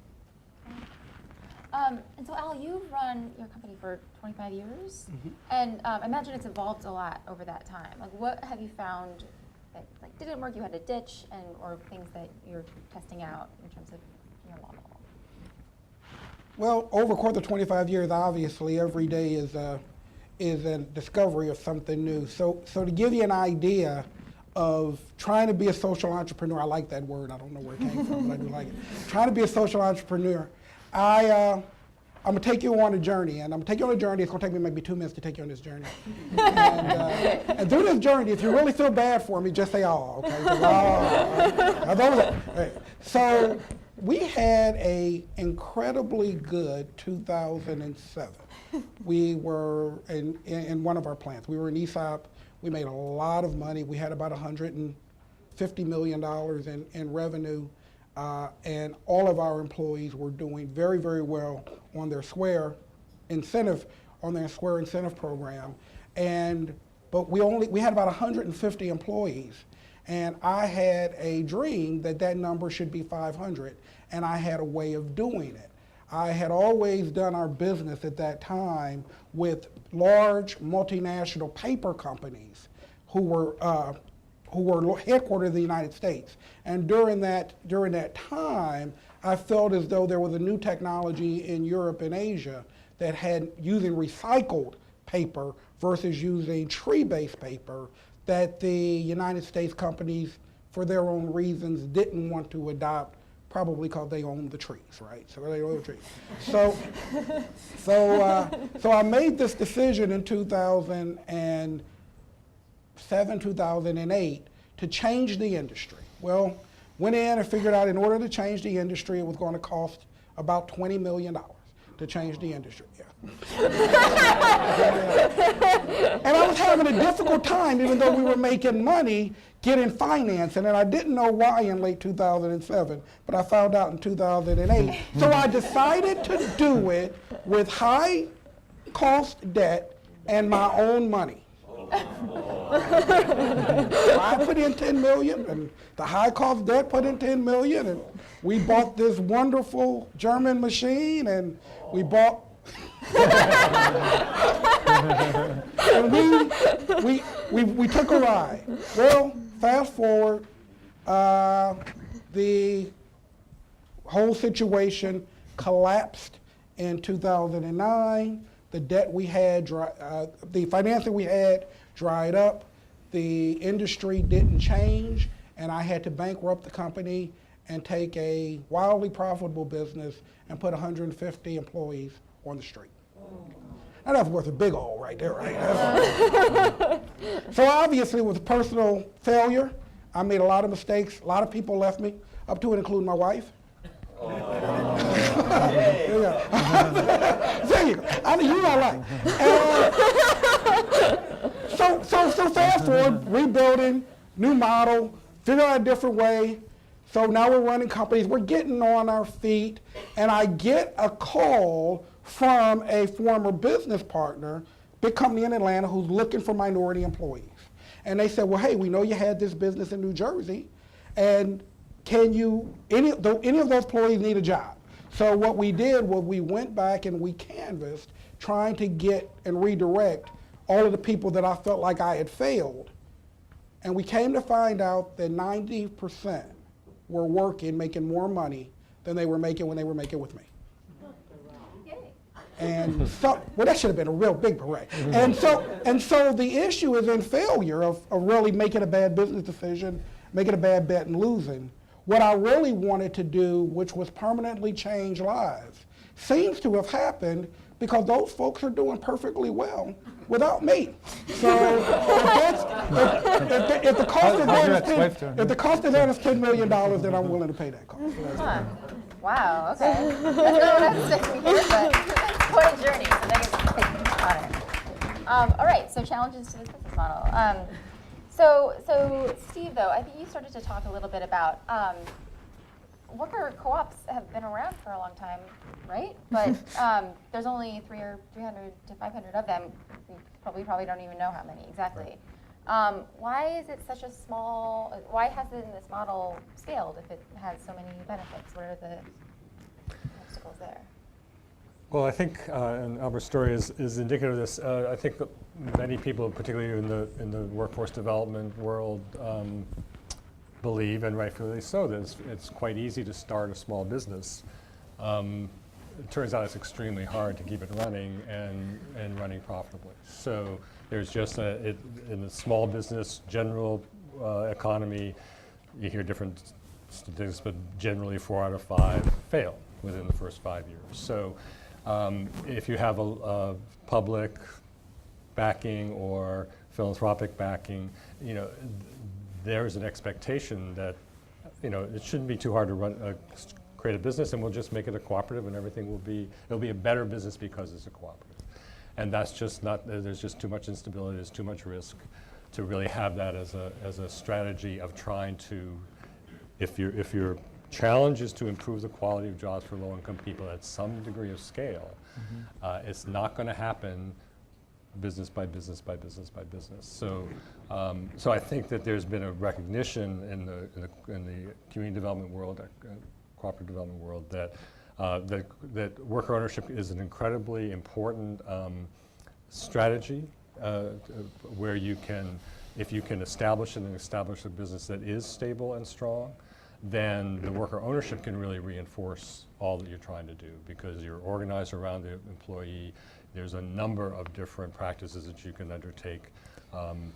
And so, Al, you've run your company for 25 years, and I imagine it's evolved a lot over that time. Like, what have you found that didn't work, you had to ditch, or things that you're testing out in terms of your model? Well, over the course of 25 years, obviously, every day is a discovery of something new. So to give you an idea of trying to be a social entrepreneur, I like that word. I don't know where it came from, but I do like it. Trying to be a social entrepreneur. I'm going to take you on a journey, and I'm going to take you on a journey. It's going to take me maybe 2 minutes to take you on this journey. And through this journey, if you really feel bad for me, just say, oh, okay? Right. So we had an incredibly good 2007. We were in one of our plants. We were in ESOP. We made a lot of money. We had about $150 million in revenue. And all of our employees were doing very, very well on their Square incentive program. But we had about 150 employees, and I had a dream that number should be 500, and I had a way of doing it. I had always done our business at that time with large multinational paper companies who were headquartered in the United States. And during that time, I felt as though there was a new technology in Europe and Asia that had using recycled paper versus using tree-based paper, that the United States companies, for their own reasons, didn't want to adopt probably because they own the trees, right? So they own the trees. So I made this decision in 2007, 2008 to change the industry. Well, went in and figured out in order to change the industry, it was going to cost about $20 million to change the industry. Yeah. And I was having a difficult time, even though we were making money, getting financing, and I didn't know why in late 2007, but I found out in 2008. So I decided to do it with high cost debt and my own money. I put in $10 million, and the high cost debt put in $10 million, and we bought this wonderful German machine, and we bought and we took a ride. Well, fast forward, the whole situation collapsed in 2009. The debt we had, the financing we had dried up. The industry didn't change, and I had to bankrupt the company and take a wildly profitable business and put 150 employees on the street. Now that's worth a big ol' right there, right? So obviously with personal failure, I made a lot of mistakes. A lot of people left me, up to and including my wife. There you go. I mean, you all right. So fast forward, rebuilding, new model, figure out a different way. So now we're running companies, we're getting on our feet, and I get a call from a former business partner, big company in Atlanta, who's looking for minority employees. And they said, well, hey, we know you had this business in New Jersey, and can you, any of those employees need a job? So what we did was we went back and we canvassed, trying to get and redirect all of the people that I felt like I had failed. And we came to find out that 90% were working, making more money than they were making when they were making with me. And so, well, that should have been a real big parade. And so the issue is in failure of really making a bad business decision, making a bad bet and losing. What I really wanted to do, which was permanently change lives, seems to have happened because those folks are doing perfectly well without me. So if the cost of that is $10 million, then I'm willing to pay that cost. Huh. Wow, okay. That's not what I was thinking here, but quite a journey, so thank you on it. All right, so challenges to this business model. So Steve, though, I think you started to talk a little bit about worker co-ops have been around for a long time, right? But there's only 300 to 500 of them. We probably don't even know how many exactly. Why is it such a small, why hasn't this model scaled if it has so many benefits? What are the obstacles there? Well, I think, and Albert's story is indicative of this. I think that many people, particularly in the workforce development world, believe, and rightfully so, that it's quite easy to start a small business. It turns out it's extremely hard to keep it running and running profitably. So there's just in the small business general economy, you hear different statistics, but generally 4 out of 5 fail within the first 5 years. So if you have a public backing or philanthropic backing, there's an expectation that, it shouldn't be too hard to create a business, and we'll just make it a cooperative, and it'll be a better business because it's a cooperative. And that's just not, there's just too much instability, there's too much risk to really have that as a strategy of trying to, if your challenge is to improve the quality of jobs for low-income people at some degree of scale, it's not going to happen business by business by business by business. So I think that there's been a recognition in the community development world, cooperative development world, that worker ownership is an incredibly important strategy where you can, if you can establish a business that is stable and strong, then the worker ownership can really reinforce all that you're trying to do because you're organized around the employee. There's a number of different practices that you can undertake,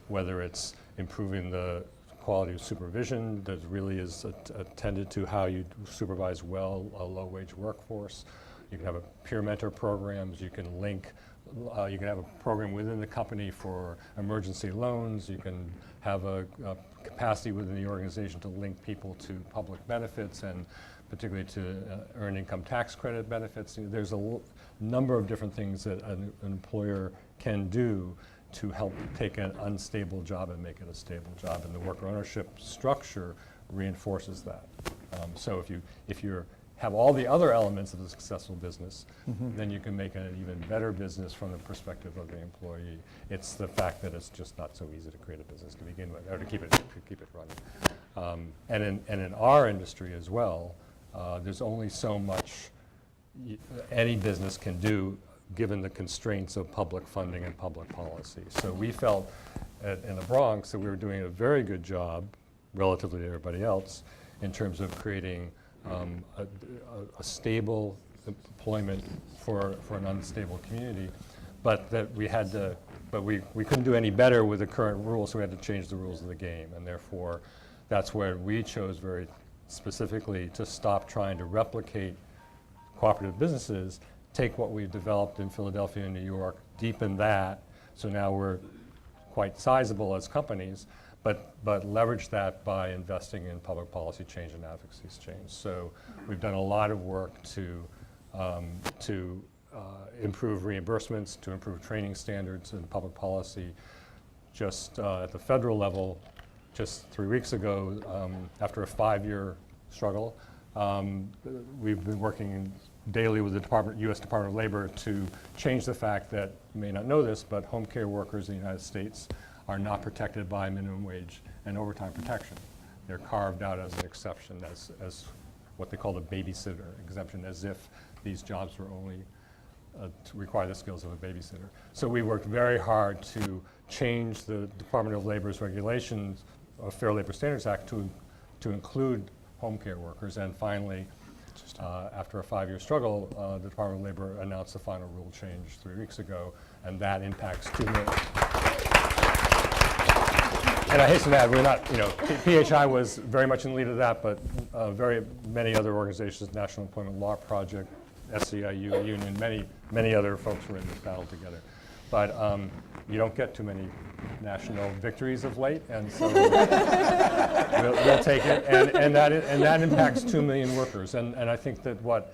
whether it's improving the quality of supervision that really is attended to how you supervise well a low-wage workforce. You can have a peer mentor programs. You can link. You can have a program within the company for emergency loans. You can have a capacity within the organization to link people to public benefits and particularly to earned income tax credit benefits. There's a number of different things that an employer can do to help take an unstable job and make it a stable job, and the worker ownership structure reinforces that. So if you have all the other elements of a successful business, then you can make an even better business from the perspective of the employee. It's the fact that it's just not so easy to create a business to begin with, or to keep it running. And in our industry as well, there's only so much any business can do given the constraints of public funding and public policy. So we felt in the Bronx that we were doing a very good job relatively to everybody else in terms of creating a stable employment for an unstable community, but that we had to, but we couldn't do any better with the current rules, so we had to change the rules of the game, and therefore that's where we chose very specifically to stop trying to replicate cooperative businesses, take what we've developed in Philadelphia and New York, deepen that, so now we're quite sizable as companies, but leverage that by investing in public policy change and advocacy change. So we've done a lot of work to improve reimbursements, to improve training standards and public policy. Just at the federal level, just 3 weeks ago, after a 5-year struggle, we've been working daily with the U.S. Department of Labor to change the fact that, you may not know this, but home care workers in the United States are not protected by minimum wage and overtime protection. They're carved out as an exception, as what they call the babysitter exemption, as if these jobs were only to require the skills of a babysitter. So we worked very hard to change the Department of Labor's regulations of Fair Labor Standards Act to include home care workers, and finally, after a 5-year struggle, the Department of Labor announced the final rule change 3 weeks ago, and that impacts 2 million. And I hasten to add, we're not, PHI was very much in the lead of that, but very many other organizations, National Employment Law Project, SEIU, Union, many other folks were in this battle together. But you don't get too many national victories of late, and so we'll take it. And that impacts 2 million workers. And I think that what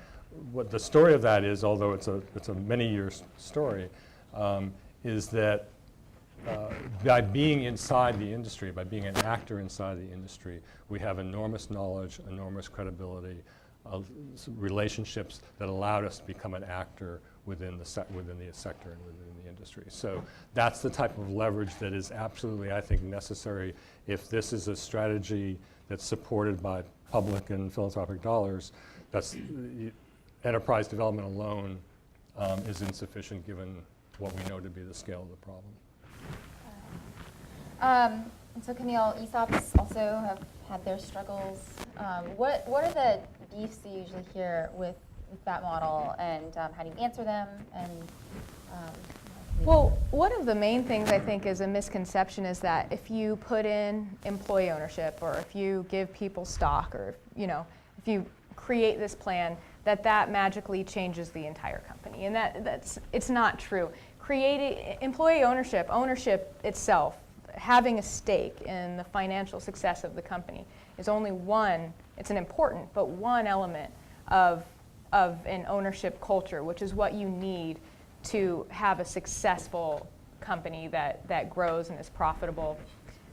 the story of that is, although it's a many-year story, is that by being inside the industry, by being an actor inside the industry, we have enormous knowledge, enormous credibility, relationships that allowed us to become an actor within the sector and within the industry. So that's the type of leverage that is absolutely, I think, necessary if this is a strategy that's supported by public and philanthropic dollars. That's enterprise development alone is insufficient given what we know to be the scale of the problem. And so Camille, ESOPs also have had their struggles. What are the beefs you usually hear with that model, and how do you answer them? And well, one of the main things I think is a misconception is that if you put in employee ownership, or if you give people stock, or if you create this plan, that magically changes the entire company, and it's not true. Creating employee ownership itself, having a stake in the financial success of the company, is only one. It's an important, but one element of an ownership culture, which is what you need to have a successful company that grows and is profitable.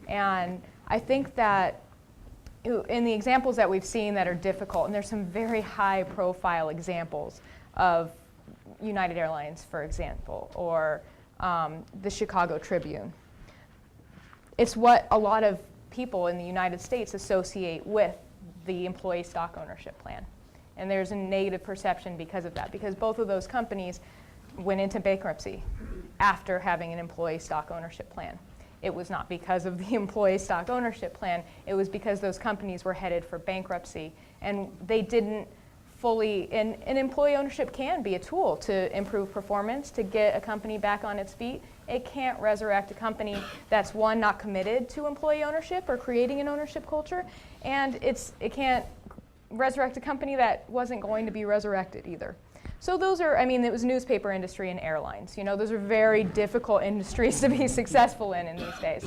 And I think that in the examples that we've seen that are difficult, and there's some very high profile examples of United Airlines, for example, or the Chicago Tribune. It's what a lot of people in the United States associate with the employee stock ownership plan. And there's a negative perception because of that, because both of those companies went into bankruptcy after having an employee stock ownership plan. It was not because of the employee stock ownership plan, it was because those companies were headed for bankruptcy, and they didn't fully, and employee ownership can be a tool to improve performance, to get a company back on its feet. It can't resurrect a company that's, one, not committed to employee ownership or creating an ownership culture, and it can't resurrect a company that wasn't going to be resurrected either. So those are, I mean, it was newspaper industry and airlines. You know, those are very difficult industries to be successful in these days.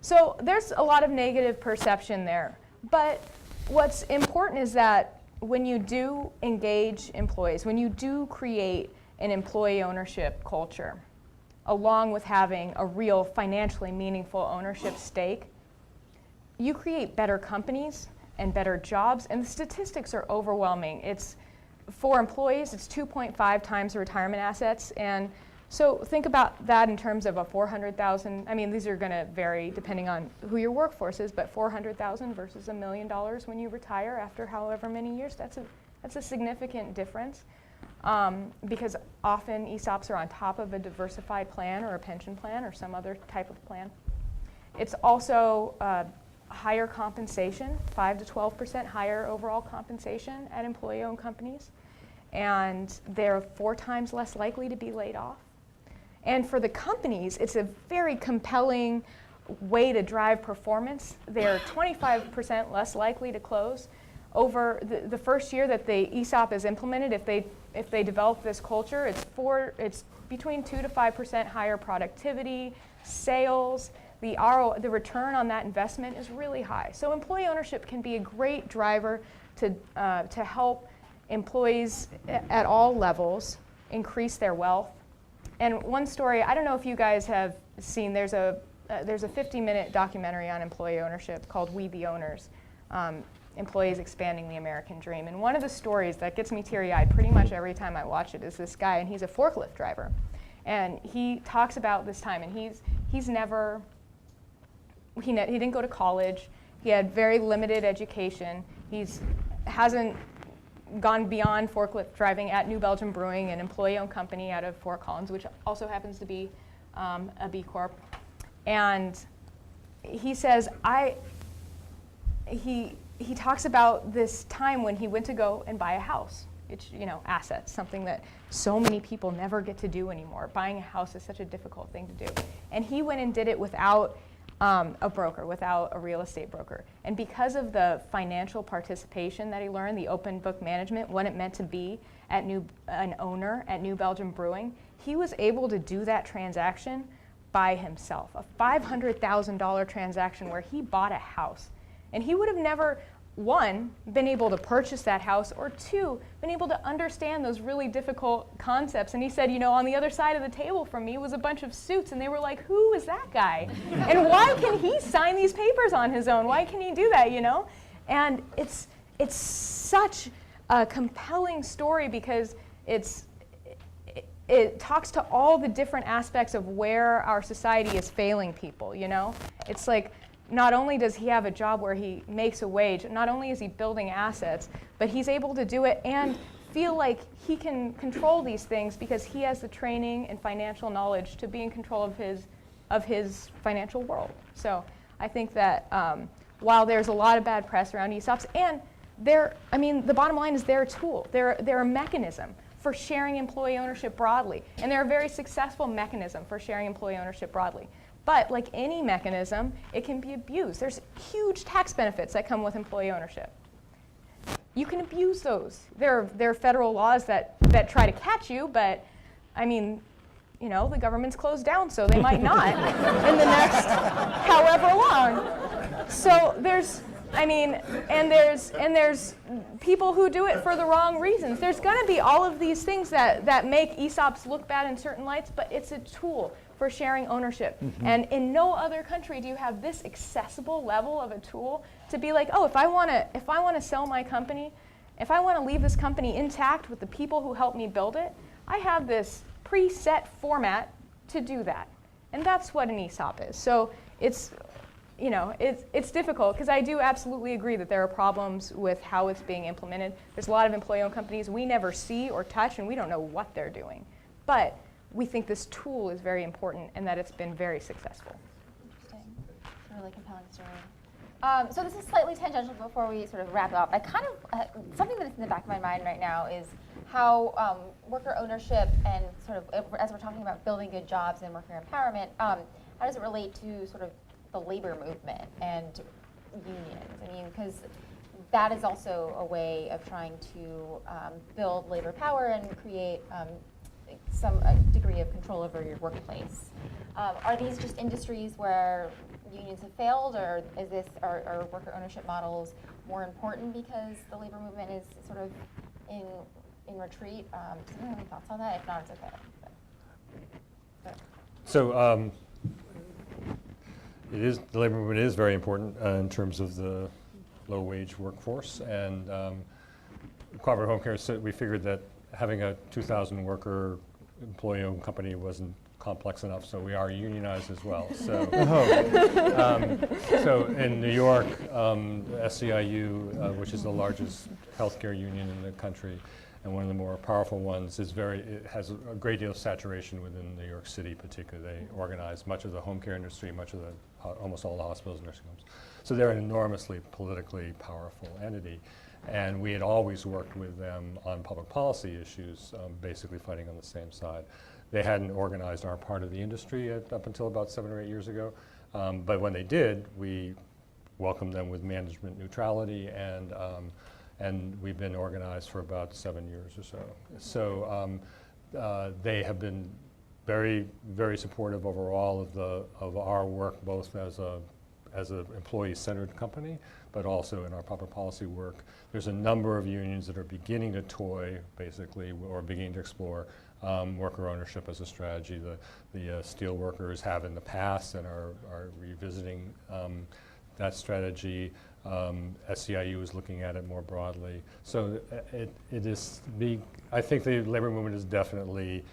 So there's a lot of negative perception there. But what's important is that when you do engage employees, when you do create an employee ownership culture, along with having a real financially meaningful ownership stake, you create better companies and better jobs, and the statistics are overwhelming. It's, for employees, it's 2.5 times the retirement assets, and so think about that in terms of a 400,000, I mean, these are gonna vary depending on who your workforce is, but 400,000 versus $1 million when you retire after however many years, that's a significant difference. Because often ESOPs are on top of a diversified plan or a pension plan or some other type of plan. It's also higher compensation, 5 to 12% higher overall compensation at employee-owned companies. And they're 4 times less likely to be laid off. And for the companies, it's a very compelling way to drive performance. They're 25% less likely to close. Over the first year that the ESOP is implemented, if they develop this culture, it's between 2 to 5% higher productivity, sales. The return on that investment is really high. So employee ownership can be a great driver to help employees at all levels increase their wealth. And one story, I don't know if you guys have seen, there's a 50-minute documentary on employee ownership called We the Owners. Employees Expanding the American Dream. And one of the stories that gets me teary-eyed pretty much every time I watch it is this guy, and he's a forklift driver. And he talks about this time, and he didn't go to college. He had very limited education. Hasn't gone beyond forklift driving at New Belgium Brewing, an employee-owned company out of Fort Collins, which also happens to be a B Corp. And he says, he talks about this time when he went to go and buy a house. It's, you know, assets, something that so many people never get to do anymore. Buying a house is such a difficult thing to do. And he went and did it without a broker, without a real estate broker. And because of the financial participation that he learned, the open book management, what it meant to be an owner at New Belgium Brewing, he was able to do that transaction by himself. A $500,000 transaction where he bought a house. And he would have never, 1, been able to purchase that house, or 2, been able to understand those really difficult concepts. And he said, you know, on the other side of the table from me was a bunch of suits, and they were like, who is that guy? And why can he sign these papers on his own? Why can he do that, you know? And it's such a compelling story because it talks to all the different aspects of where our society is failing people, you know? It's like, not only does he have a job where he makes a wage, not only is he building assets, but he's able to do it and feel like he can control these things because he has the training and financial knowledge to be in control of his financial world. So I think that while there's a lot of bad press around ESOPs, and the bottom line is they're a tool. They're a mechanism for sharing employee ownership broadly, and they're a very successful mechanism for sharing employee ownership broadly. But like any mechanism, it can be abused. There's huge tax benefits that come with employee ownership. You can abuse those. There are federal laws that try to catch you, but I mean, you know, the government's closed down, so they might not in the next however long. So there's people who do it for the wrong reasons. There's going to be all of these things that make ESOPs look bad in certain lights, but it's a tool for sharing ownership. Mm-hmm. And in no other country do you have this accessible level of a tool to be like, oh, if I want to sell my company, if I want to leave this company intact with the people who helped me build it, I have this preset format to do that. And that's what an ESOP is. So it's difficult because I do absolutely agree that there are problems with how it's being implemented. There's a lot of employee-owned companies we never see or touch, and we don't know what they're doing. But we think this tool is very important and that it's been very successful. Interesting. It's a really compelling story. So this is slightly tangential before we sort of wrap up. I kind of, something that's in the back of my mind right now is how worker ownership and sort of, as we're talking about building good jobs and worker empowerment, how does it relate to sort of the labor movement and unions? I mean, because that is also a way of trying to build labor power and create some degree of control over your workplace. Are these just industries where unions have failed, or are worker ownership models more important because the labor movement is sort of in retreat? Does anyone have any thoughts on that? If not, it's okay. So the labor movement is very important in terms of the low-wage workforce, and Cooperative Home Care said we figured that having a 2,000 worker employee-owned company wasn't complex enough, so we are unionized as well. So, so in New York, SEIU, which is the largest healthcare union in the country and one of the more powerful ones, it has a great deal of saturation within New York City particularly. They organize much of the home care industry, almost all the hospitals and nursing homes. So they're an enormously politically powerful entity. And we had always worked with them on public policy issues, basically fighting on the same side. They hadn't organized our part of the industry up until about 7 or 8 years ago. But when they did, we welcomed them with management neutrality, and we've been organized for about 7 years or so. So they have been very, very supportive overall of our work, both as an employee-centered company, but also in our public policy work. There's a number of unions that are beginning to toy, basically, or beginning to explore worker ownership as a strategy. The steel workers have in the past and are revisiting that strategy. SEIU is looking at it more broadly. So I think the labor movement is definitely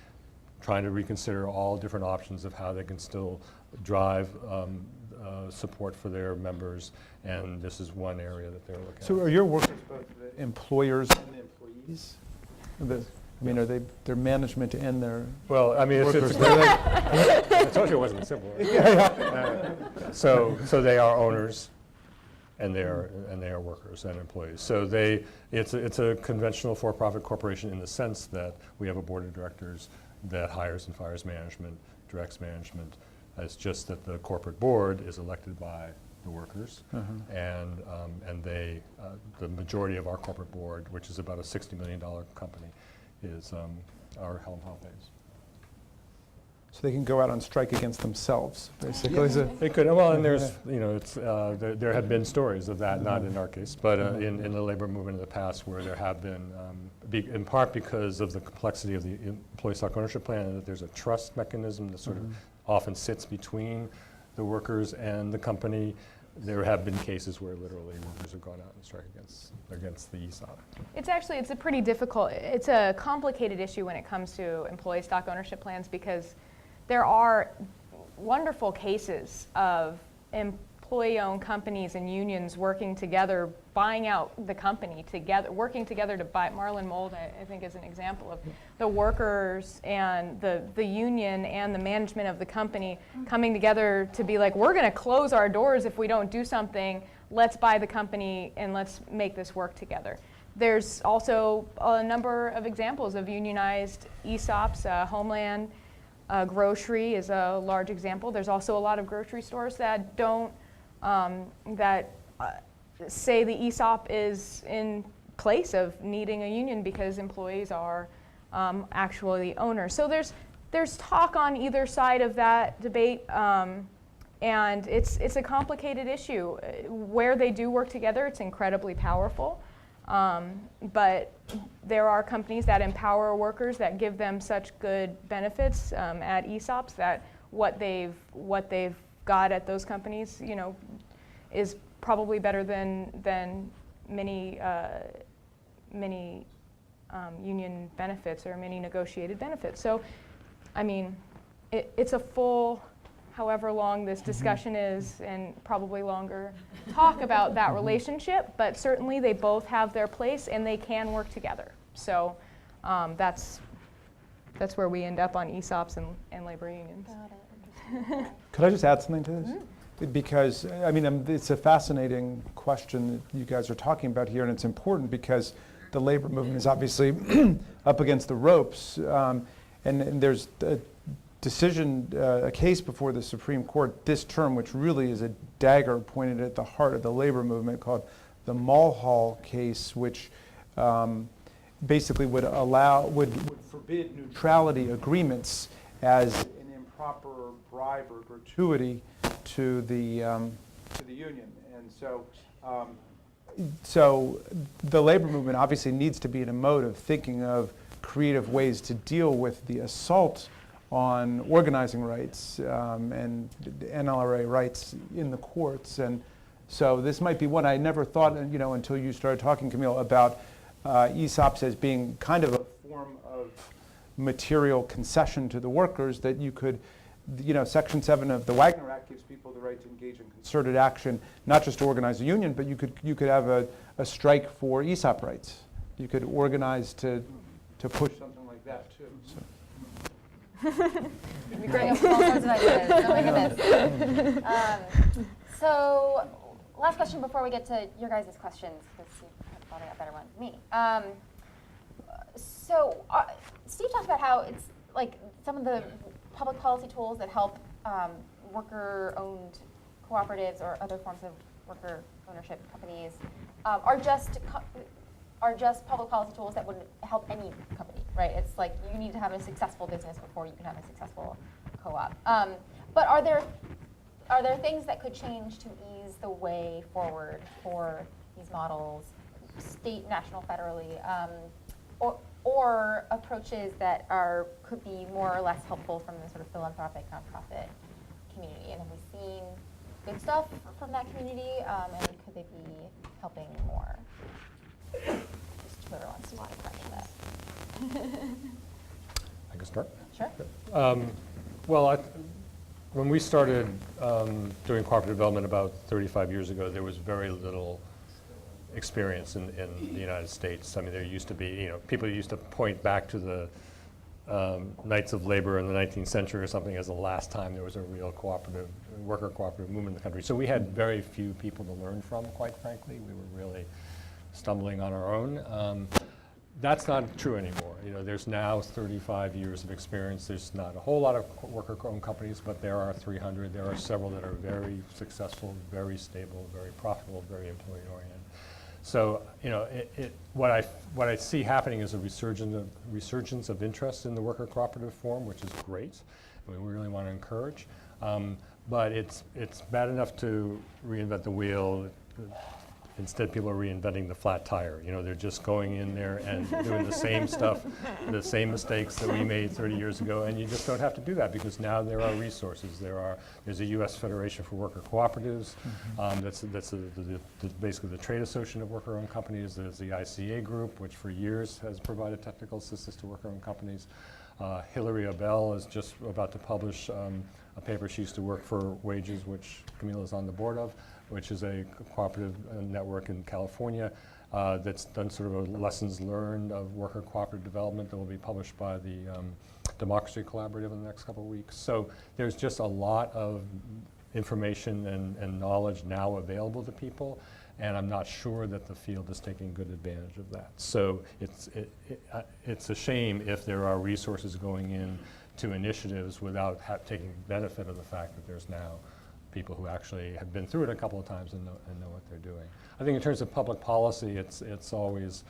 trying to reconsider all different options of how they can still drive support for their members, and this is one area that they're looking at. So are your workers both the employers and the employees? I mean, are their management and their Well, I mean, workers? I told you it wasn't simple. So they are owners, and they are workers and employees. So it's a conventional for-profit corporation in the sense that we have a board of directors that hires and fires management, directs management. It's just that the corporate board is elected by the workers, and the majority of our corporate board, which is about a $60 million company, is our home health aides. So they can go out on strike against themselves, basically. They could. Well, and there's, there have been stories of that, not in our case, but in the labor movement in the past, where there have been, in part because of the complexity of the employee stock ownership plan, and that there's a trust mechanism that sort of often sits between the workers and the company. There have been cases where literally workers have gone out and strike against the ESOP. It's a pretty difficult, it's a complicated issue when it comes to employee stock ownership plans, because there are wonderful cases of employee-owned companies and unions working together, buying out the company together, working together to buy. Marlin Mold, I think, is an example of the workers and the union and the management of the company coming together to be like, we're going to close our doors if we don't do something. Let's buy the company and let's make this work together. There's also a number of examples of unionized ESOPs. Homeland Grocery is a large example. There's also a lot of grocery stores that don't say the ESOP is in place of needing a union because employees are actually the owners. So there's talk on either side of that debate, and it's a complicated issue. Where they do work together, it's incredibly powerful, but there are companies that empower workers that give them such good benefits at ESOPs that what they've got at those companies, is probably better than many union benefits or many negotiated benefits. So, I mean, it's a full, however long this discussion is, and probably longer, talk about that relationship, but certainly they both have their place and they can work together. So that's where we end up on ESOPs and labor unions. Could I just add something to this? because, I mean, it's a fascinating question that you guys are talking about here, and it's important because the labor movement is obviously up against the ropes, and there's a decision, a case before the Supreme Court this term, which really is a dagger pointed at the heart of the labor movement, called the Mulhall case, which basically would forbid neutrality agreements as an improper bribe or gratuity to the union. And so the labor movement obviously needs to be in a mode of thinking of creative ways to deal with the assault on organizing rights and NLRA rights in the courts. And so this might be one I never thought, until you started talking, Camille, about ESOPs as being kind of a form of material concession to the workers, that you could, Section 7 of the Wagner Act gives people the right to engage in concerted action, not just to organize a union, but you could have a strike for ESOP rights. You could organize to push something like that too. So. We bring up all sorts of ideas. Oh my goodness. So, last question before we get to your guys' questions, because you probably got better ones than me. Steve talked about how it's like some of the public policy tools that help worker-owned cooperatives or other forms of worker ownership companies are just public policy tools that would help any company, right? It's like you need to have a successful business before you can have a successful co-op. But are there things that could change to ease the way forward for these models, state, national, federally, or approaches that could be more or less helpful from the sort of philanthropic nonprofit community? And have we seen good stuff from that community? And could they be helping more? Just whoever wants to take credit for that. I can start? Sure. Well, when we started doing cooperative development about 35 years ago, there was very little experience in the United States. I mean, there used to be, people used to point back to the Knights of Labor in the 19th century or something as the last time there was a real worker cooperative movement in the country. So we had very few people to learn from, quite frankly. We were really stumbling on our own. That's not true anymore. There's now 35 years of experience. There's not a whole lot of worker-owned companies, but there are 300. There are several that are very successful, very stable, very profitable, very employee-oriented. So, what I see happening is a resurgence of interest in the worker cooperative form, which is great. We really want to encourage. But it's bad enough to reinvent the wheel. Instead, people are reinventing the flat tire. They're just going in there and doing the same stuff, the same mistakes that we made 30 years ago, and you just don't have to do that because now there are resources. There's a U.S. Federation for Worker Cooperatives. That's basically the trade association of worker-owned companies. There's the ICA group, which for years has provided technical assistance to worker-owned companies. Hillary Abell is just about to publish a paper. She used to work for Wages, which Camille is on the board of, which is a cooperative network in California that's done sort of a lessons learned of worker cooperative development that will be published by the Democracy Collaborative in the next couple of weeks. So there's just a lot of information and knowledge now available to people, and I'm not sure that the field is taking good advantage of that. So it's a shame if there are resources going in to initiatives without taking benefit of the fact that there's now people who actually have been through it a couple of times and know what they're doing. I think in terms of public policy, it's always,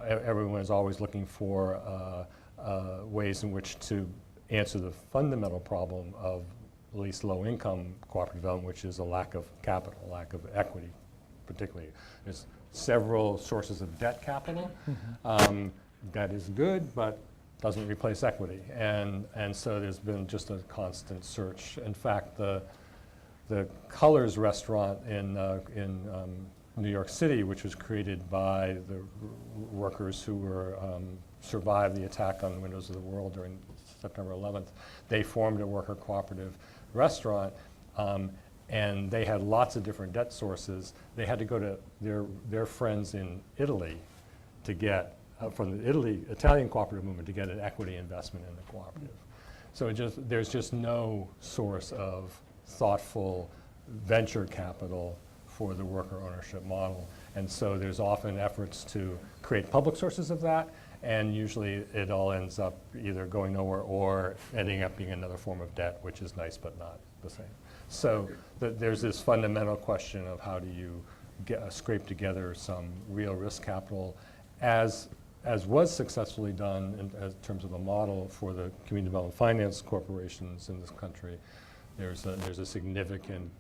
everyone is always looking for ways in which to answer the fundamental problem of at least low-income cooperative development, which is a lack of capital, lack of equity, particularly. There's several sources of debt capital. That is good, but doesn't replace equity, and so there's been just a constant search. In fact, the Colors restaurant in New York City, which was created by the workers who were survived the attack on the Windows of the World during September 11th, they formed a worker cooperative restaurant, and they had lots of different debt sources. They had to go to their friends in Italy to get from the Italian cooperative movement to get an equity investment in the cooperative. So there's just no source of thoughtful venture capital for the worker ownership model. And so there's often efforts to create public sources of that, and usually it all ends up either going nowhere or ending up being another form of debt, which is nice but not the same. So there's this fundamental question of how do you scrape together some real risk capital, as was successfully done in terms of a model for the community development finance corporations in this country. There's a significant,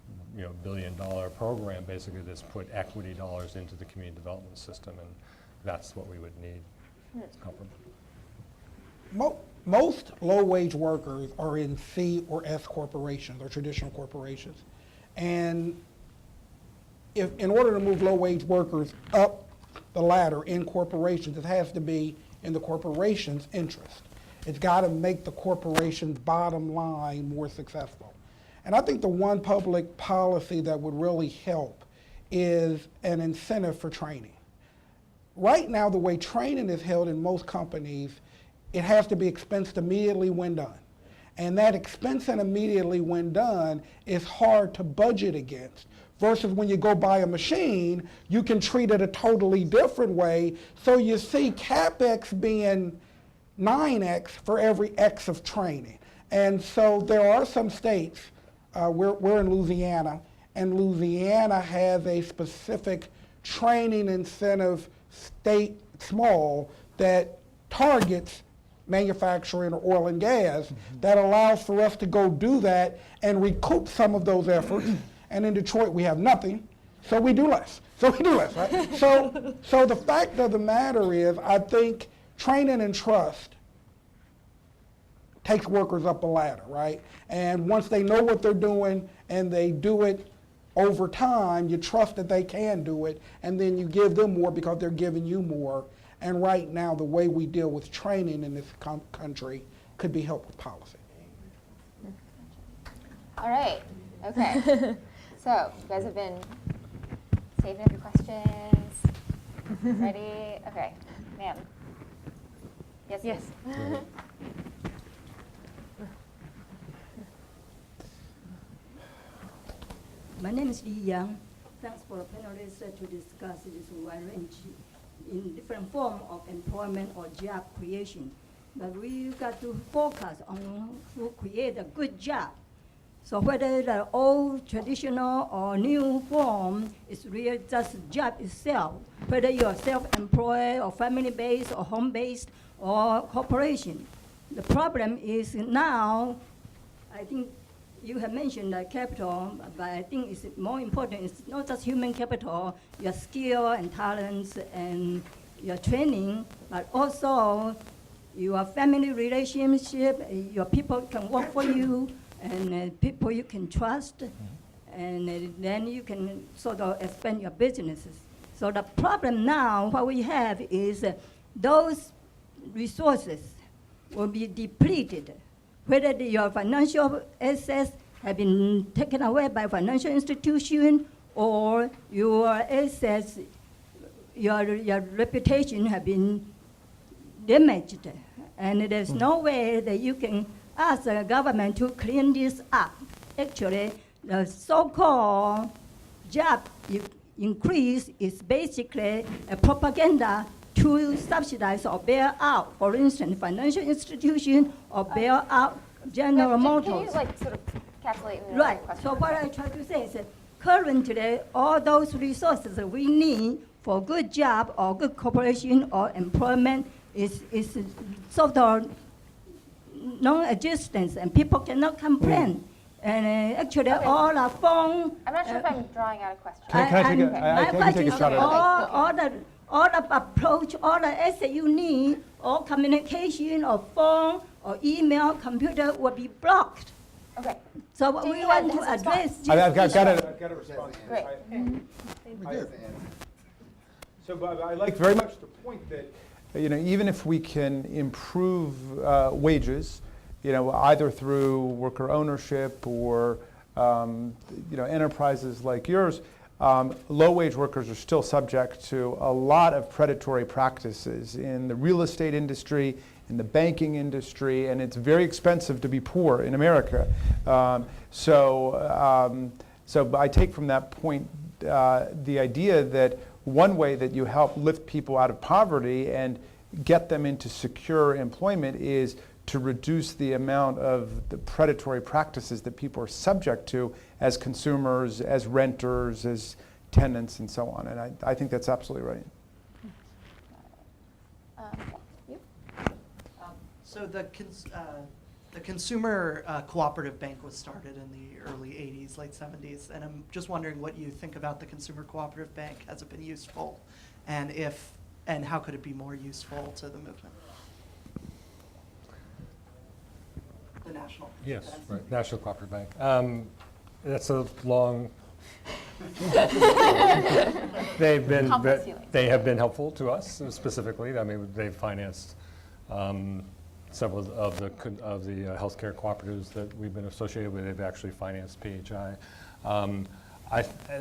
billion-dollar program basically that's put equity dollars into the community development system, and that's what we would need. It's comparable. Most low-wage workers are in C or S corporations or traditional corporations, and if in order to move low-wage workers up the ladder in corporations, it has to be in the corporation's interest. It's got to make the corporation's bottom line more successful. And I think the one public policy that would really help is an incentive for training. Right now, the way training is held in most companies, it has to be expensed immediately when done. And that expensing immediately when done is hard to budget against. Versus when you go buy a machine, you can treat it a totally different way. So you see CapEx being 9x for every X of training. And so there are some states, we're in Louisiana, and Louisiana has a specific training incentive, state small, that targets manufacturing or oil and gas, that allows for us to go do that and recoup some of those efforts. And in Detroit, we have nothing, so we do less. Right? So the fact of the matter is, I think training and trust takes workers up a ladder, right? And once they know what they're doing and they do it over time, you trust that they can do it, and then you give them more because they're giving you more. And right now, the way we deal with training in this country could be helped with policy. All right, okay. So, you guys have been saving up your questions. Ready? Okay, ma'am. Yes. My name is Li Yang. Thanks for panelists to discuss this wide range in different form of employment or job creation. But we got to focus on who create a good job. So whether the old traditional or new form is really just job itself, whether you're self-employed or family-based or home-based or corporation. The problem is now, I think you have mentioned capital, but I think it's more important. It's not just human capital, your skill and talents and your training, but also your family relationship, your people can work for you, and people you can trust, and then you can sort of expand your businesses. So the problem now, what we have is those resources will be depleted, whether your financial assets have been taken away by financial institution or your assets, your reputation have been damaged. And there's no way that you can ask the government to clean this up. Actually, the so-called job increase is basically a propaganda to subsidize or bail out, for instance, financial institution or bail out General Motors. Can you sort of encapsulate in the Right. question? So what I try to say is that currently, all those resources that we need for good job or good corporation or employment is sort of non-existent, and people cannot complain. And actually, all our phone. I'm not sure if I'm drawing out a question. Can I take a- I can take a shot at it. All the approach, all the assets you need, all communication or phone or email, computer will be blocked. Okay. So Do we you want have to his address response? this I've got issue. a response. Great. So but I like very much the point that even if we can improve wages, either through worker ownership or enterprises like yours, low-wage workers are still subject to a lot of predatory practices in the real estate industry, in the banking industry, and it's very expensive to be poor in America. So I take from that point the idea that one way that you help lift people out of poverty and get them into secure employment is to reduce the amount of the predatory practices that people are subject to as consumers, as renters, as tenants, and so on. And I think that's absolutely right. So the Consumer Cooperative Bank was started in the early 80s, late 70s, and I'm just wondering what you think about the Consumer Cooperative Bank. Has it been useful? And how could it be more useful to the movement? The national. Yes, right, National Cooperative Bank. That's a long. They have been helpful to us specifically. I mean, they've financed several of the healthcare cooperatives that we've been associated with. They've actually financed PHI.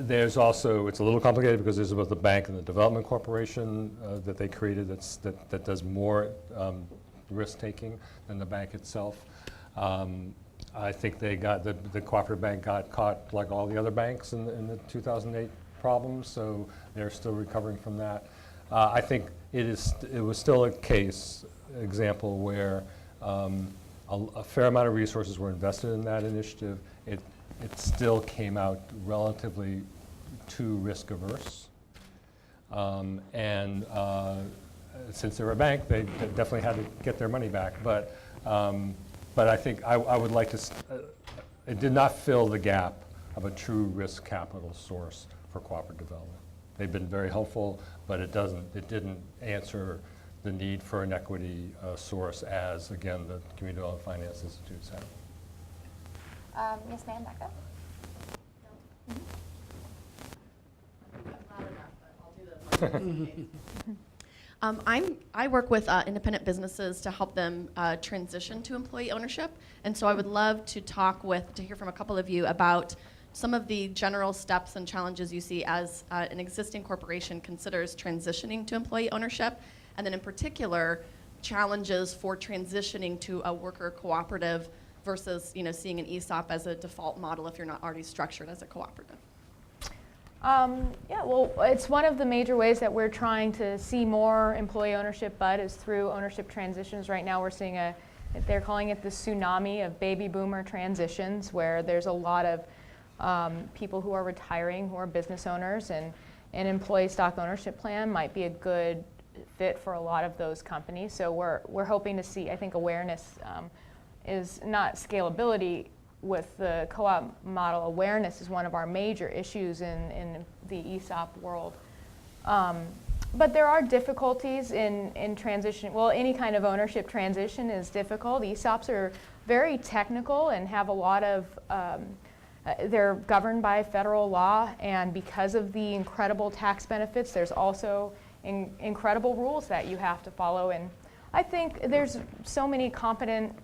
There's also, it's a little complicated because there's both the bank and the development corporation that they created that does more risk-taking than the bank itself. I think the cooperative bank got caught like all the other banks in the 2008 problems, so they're still recovering from that. I think it was still a example where a fair amount of resources were invested in that initiative. It still came out relatively too risk averse. Since they were a bank, they definitely had to get their money back. But I think I would like to, it did not fill the gap of a true risk capital source for cooperative development. They've been very helpful, but it didn't answer the need for an equity source as, again, the Community Development Finance Institutes have. Yes, ma'am, back up. I work with independent businesses to help them transition to employee ownership, and so I would love to hear from a couple of you about some of the general steps and challenges you see as an existing corporation considers transitioning to employee ownership, and then in particular, challenges for transitioning to a worker cooperative versus seeing an ESOP as a default model if you're not already structured as a cooperative. Yeah, well, it's one of the major ways that we're trying to see more employee ownership, but is through ownership transitions. Right now we're seeing they're calling it the tsunami of baby boomer transitions, where there's a lot of people who are retiring, who are business owners, and an employee stock ownership plan might be a good fit for a lot of those companies. So we're hoping to see, I think awareness is not scalability. With the co-op model, awareness is one of our major issues in the ESOP world. But there are difficulties in transition. Well, any kind of ownership transition is difficult. ESOPs are very technical and have a lot of, they're governed by federal law, and because of the incredible tax benefits, there's also incredible rules that you have to follow. And I think there's so many competent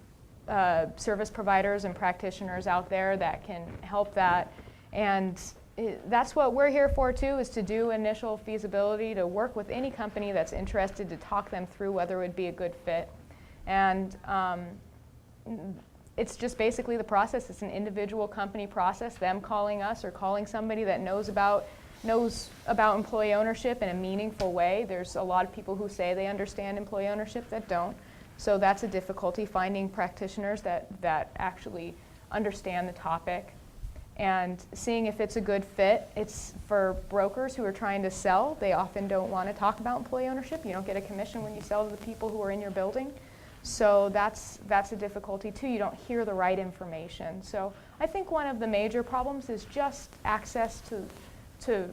service providers and practitioners out there that can help that, and that's what we're here for too, is to do initial feasibility, to work with any company that's interested, to talk them through whether it would be a good fit. And it's just basically the process. It's an individual company process, them calling us or calling somebody that knows about employee ownership in a meaningful way. There's a lot of people who say they understand employee ownership that don't. So that's a difficulty, finding practitioners that actually understand the topic and seeing if it's a good fit. It's for brokers who are trying to sell. They often don't want to talk about employee ownership. You don't get a commission when you sell to the people who are in your building. So that's a difficulty too. You don't hear the right information. So I think one of the major problems is just access to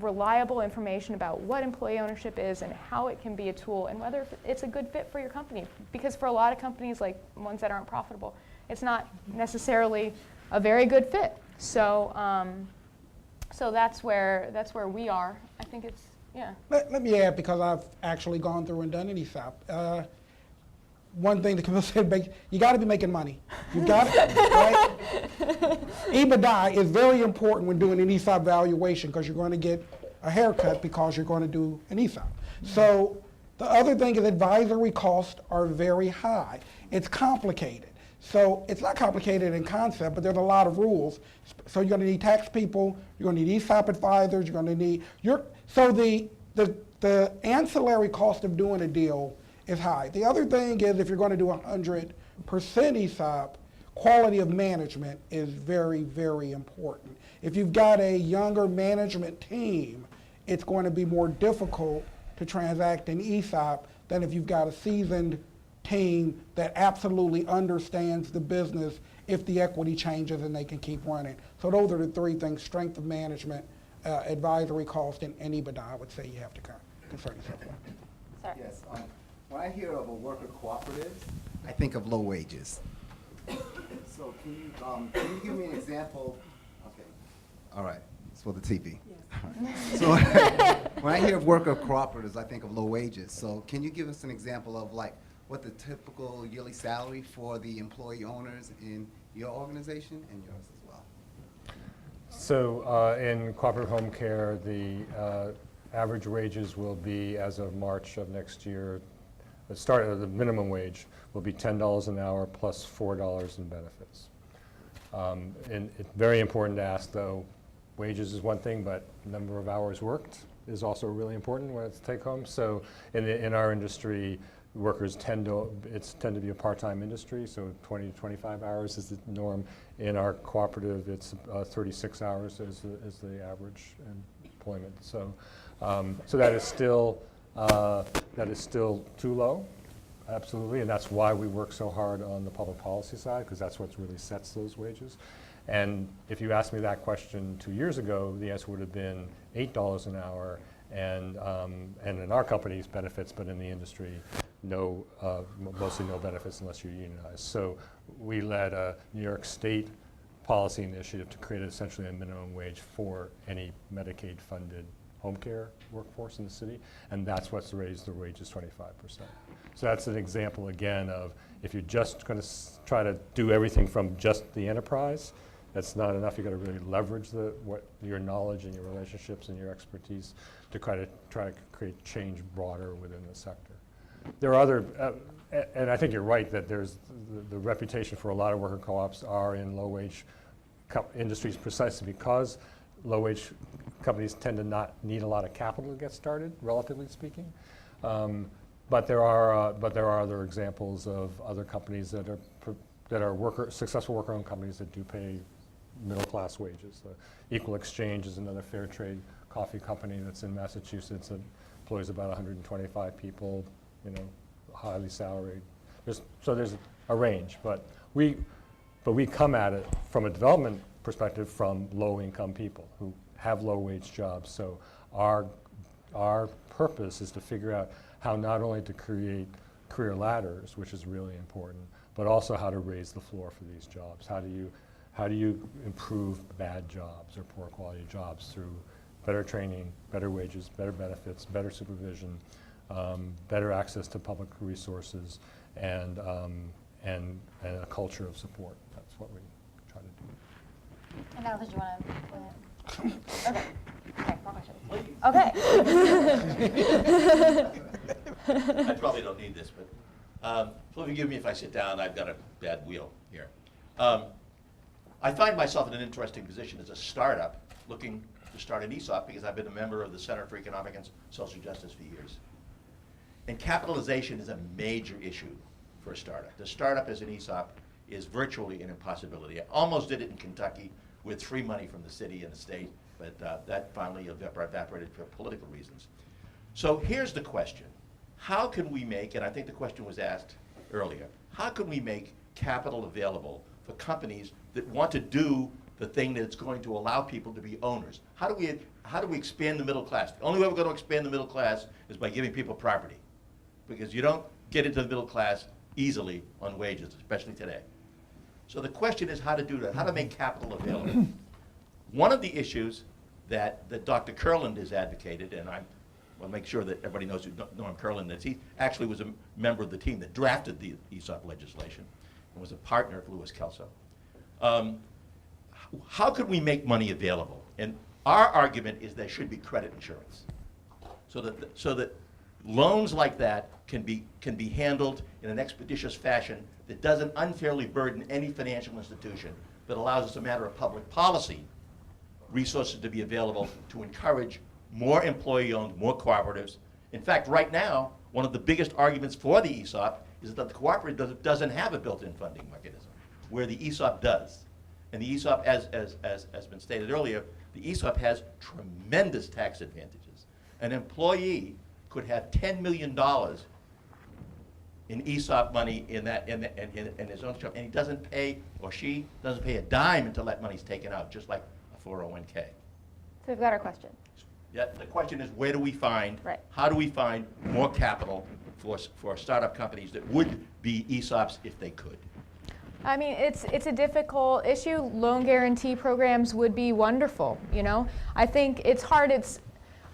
reliable information about what employee ownership is and how it can be a tool and whether it's a good fit for your company. Because for a lot of companies, like ones that aren't profitable, it's not necessarily a very good fit. So so that's where we are. I think it's, yeah. Let me add, because I've actually gone through and done an ESOP. One thing that Camille said, you got to be making money. You got it, right? EBITDA is very important when doing an ESOP valuation because you're going to get a haircut because you're going to do an ESOP. So the other thing is advisory costs are very high. It's complicated. So it's not complicated in concept, but there's a lot of rules. So you're going to need tax people, you're going to need ESOP advisors, you're going to need, so the ancillary cost of doing a deal is high. The other thing is if you're going to do 100% ESOP, quality of management is very, very important. If you've got a younger management team, it's going to be more difficult to transact an ESOP than if you've got a seasoned team that absolutely understands the business if the equity changes and they can keep running. So those are the three things: strength of management, advisory cost, and EBITDA, I would say you have to concern yourself with. Sir. Yes. When I hear of a worker cooperative, I think of low wages. So can you give me an example? Okay. All right. It's for the TV. Yes. So when I hear of worker cooperatives, I think of low wages. So can you give us an example of like what the typical yearly salary for the employee owners in your organization and yours as well? So in cooperative home care, the average wages will be, as of March of next year, the minimum wage will be $10 an hour plus $4 in benefits. And it's very important to ask, though, wages is one thing, but number of hours worked is also really important when it's take home. So in our industry, workers tend to be a part-time industry, so 20 to 25 hours is the norm. In our cooperative, it's 36 hours is the average employment. So so that is still too low, absolutely, and that's why we work so hard on the public policy side, because that's what really sets those wages. And if you asked me that question 2 years ago, the answer would have been $8 an hour, and in our company's benefits, but in the industry, mostly no benefits unless you're unionized. So we led a New York State policy initiative to create essentially a minimum wage for any Medicaid-funded home care workforce in the city, and that's what's raised the wages 25%. So that's an example again of if you're just going to try to do everything from just the enterprise, that's not enough. You've got to really leverage your knowledge and your relationships and your expertise to try to create change broader within the sector. There are other, and I think you're right that there's the reputation for a lot of worker co-ops are in low-wage industries precisely because low-wage companies tend to not need a lot of capital to get started, relatively speaking. But there are other examples of other companies that are successful worker-owned companies that do pay middle-class wages. Equal Exchange is another fair trade coffee company that's in Massachusetts that employs about 125 people, highly salaried. So there's a range, but we come at it from a development perspective from low-income people who have low-wage jobs. So our purpose is to figure out how not only to create career ladders, which is really important, but also how to raise the floor for these jobs. How do you improve bad jobs or poor quality jobs through better training, better wages, better benefits, better supervision, better access to public resources, and a culture of support. That's what we try to do. And now, did you want to? Okay. Okay. More questions. Okay. I probably don't need this, but forgive me if I sit down. I've got a bad wheel here. I find myself in an interesting position as a startup looking to start an ESOP because I've been a member of the Center for Economic and Social Justice for years. And capitalization is a major issue for a startup. The startup as an ESOP is virtually an impossibility. I almost did it in Kentucky with free money from the city and the state, but that finally evaporated for political reasons. So here's the question. How can we make, and I think the question was asked earlier, how can we make capital available for companies that want to do the thing that's going to allow people to be owners? How do we expand the middle class? The only way we're going to expand the middle class is by giving people property, because you don't get into the middle class easily on wages, especially today. So the question is how to do that, how to make capital available. One of the issues that Dr. Kurland has advocated, and I want to make sure that everybody knows who Norm Kurland is, he actually was a member of the team that drafted the ESOP legislation and was a partner of Louis Kelso. how could we make money available? And our argument is there should be credit insurance, so that loans like that can be handled in an expeditious fashion that doesn't unfairly burden any financial institution, but allows, as a matter of public policy, resources to be available to encourage more employee-owned, more cooperatives. In fact, right now, one of the biggest arguments for the ESOP is that the cooperative doesn't have a built-in funding mechanism, where the ESOP does. And the ESOP, as been stated earlier, the ESOP has tremendous tax advantages. An employee could have $10 million in ESOP money in his own shop, and he doesn't pay, or she doesn't pay a dime until that money's taken out, just like a 401k. So we've got our question. Yeah, the question is, where do we find, Right. how do we find more capital for startup companies that would be ESOPs if they could? I mean, it's a difficult issue. Loan guarantee programs would be wonderful, you know? I think it's hard.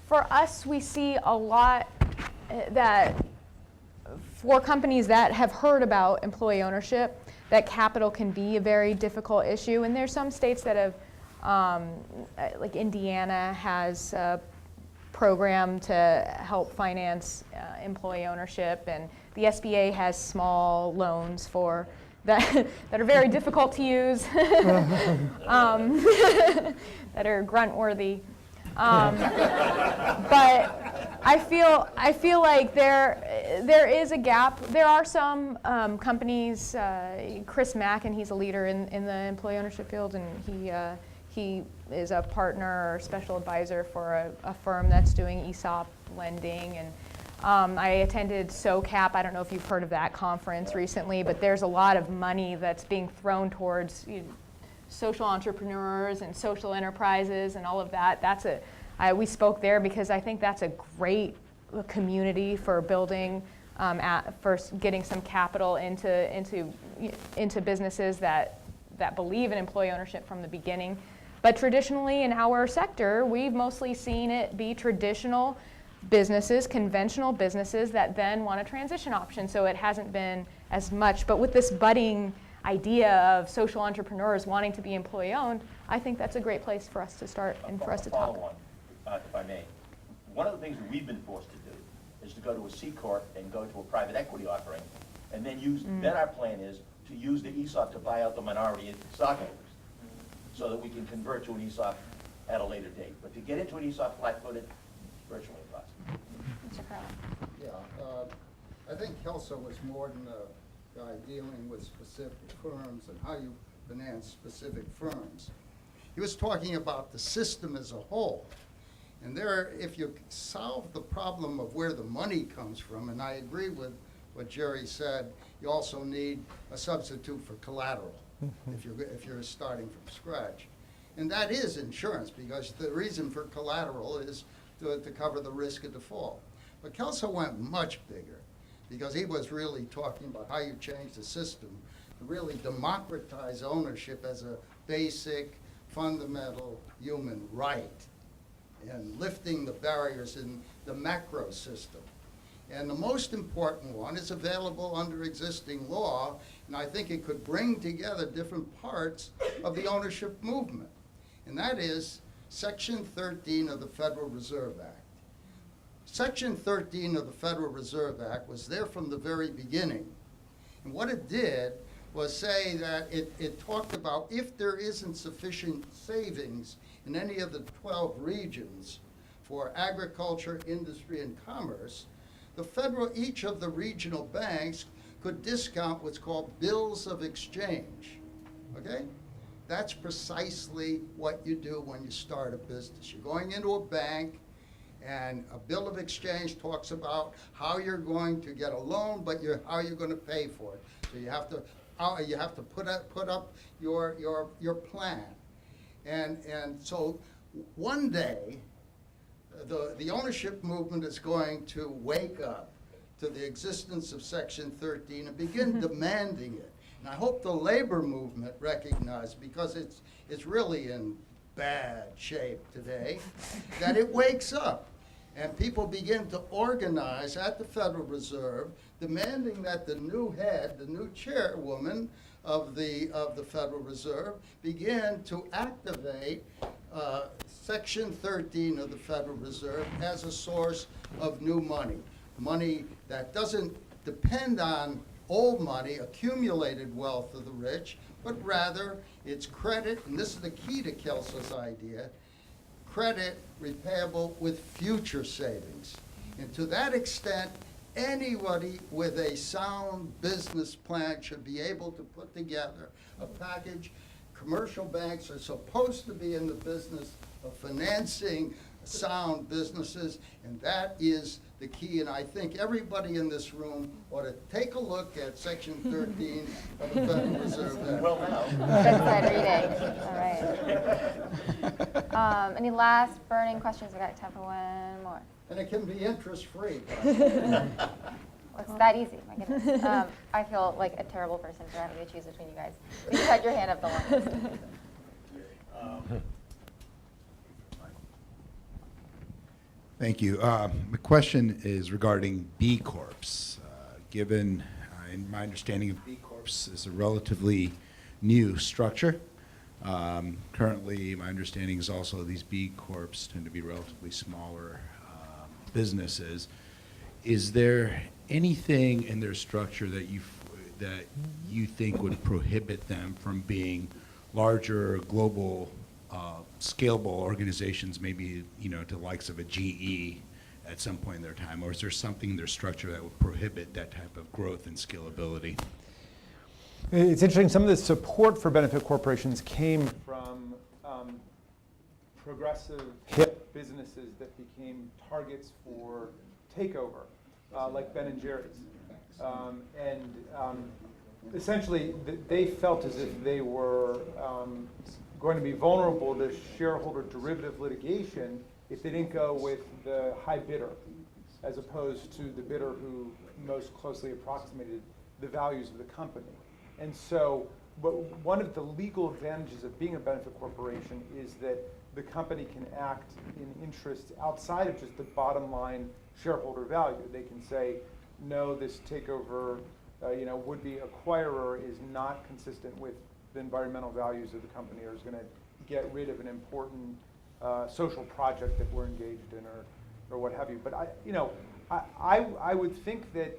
For us, we see a lot that for companies that have heard about employee ownership, that capital can be a very difficult issue. And there's some states that have, like Indiana has a program to help finance employee ownership, and the SBA has small loans for that are very difficult to use, that are grunt-worthy. But I feel like there is a gap. There are some companies. Chris Mack, and he's a leader in the employee ownership field, and he is a partner or special advisor for a firm that's doing ESOP lending. And I attended SOCAP. I don't know if you've heard of that conference recently, but there's a lot of money that's being thrown towards social entrepreneurs and social enterprises and all of that. We spoke there because I think that's a great community for building, first getting some capital into businesses that believe in employee ownership from the beginning. But traditionally in our sector, we've mostly seen it be traditional businesses, conventional businesses that then want a transition option. So it hasn't been as much. But with this budding idea of social entrepreneurs wanting to be employee owned, I think that's a great place for us to start and for us to talk. If I may. One of the things that we've been forced to do is to go to a C Corp and go to a private equity offering, and then then our plan is to use the ESOP to buy out the minority stockholders, so that we can convert to an ESOP at a later date. But to get into an ESOP flat-footed, virtually impossible. Mr. Carlin. Yeah, I think Kelso was more than a guy dealing with specific firms and how you finance specific firms. He was talking about the system as a whole. And if you solve the problem of where the money comes from, and I agree with what Jerry said, you also need a substitute for collateral if you're starting from scratch. And that is insurance, because the reason for collateral is to cover the risk of default. But Kelso went much bigger, because he was really talking about how you change the system to really democratize ownership as a basic, fundamental human right, and lifting the barriers in the macro system. And the most important one is available under existing law, and I think it could bring together different parts of the ownership movement. And that is Section 13 of the Federal Reserve Act. Section 13 of the Federal Reserve Act was there from the very beginning. And what it did was say that it talked about if there isn't sufficient savings in any of the 12 regions for agriculture, industry, and commerce, each of the regional banks could discount what's called bills of exchange, okay? That's precisely what you do when you start a business. You're going into a bank, and a bill of exchange talks about how you're going to get a loan, but how you're going to pay for it. So you have to put up your plan. And so one day, the ownership movement is going to wake up to the existence of Section 13 and begin demanding it. And I hope the labor movement recognizes, because it's really in bad shape today, that it wakes up and people begin to organize at the Federal Reserve, demanding that the new head, the new chairwoman of the Federal Reserve began to activate Section 13 of the Federal Reserve as a source of new money, money that doesn't depend on old money, accumulated wealth of the rich, but rather it's credit, and this is the key to Kelso's idea, credit repayable with future savings. And to that extent, anybody with a sound business plan should be able to put together a package. Commercial banks are supposed to be in the business of financing sound businesses, and that is the key. And I think everybody in this room ought to take a look at Section 13 of the Federal Reserve Act. Well, now. Good reading. All right. Any last burning questions? I got time for one more. And it can be interest-free. It's that easy, my goodness. I feel like a terrible person for having to choose between you guys. You just had your hand up the longest. Thank you. The question is regarding B Corps. Given, in my understanding of B Corps is a relatively new structure. Currently, my understanding is also these B Corps tend to be relatively smaller businesses. Is there anything in their structure that you think would prohibit them from being larger, global, scalable organizations, maybe to the likes of a GE at some point in their time, or is there something in their structure that would prohibit that type of growth and scalability? It's interesting. Some of the support for benefit corporations came from progressive hip businesses that became targets for takeover, like Ben and Jerry's, essentially they felt as if they were going to be vulnerable to shareholder derivative litigation if they didn't go with the high bidder, as opposed to the bidder who most closely approximated the values of the company. And so, but one of the legal advantages of being a benefit corporation is that the company can act in interests outside of just the bottom line shareholder value. They can say, no, this takeover, would-be acquirer is not consistent with the environmental values of the company, or is going to get rid of an important social project that we're engaged in, or what have you. But I would think that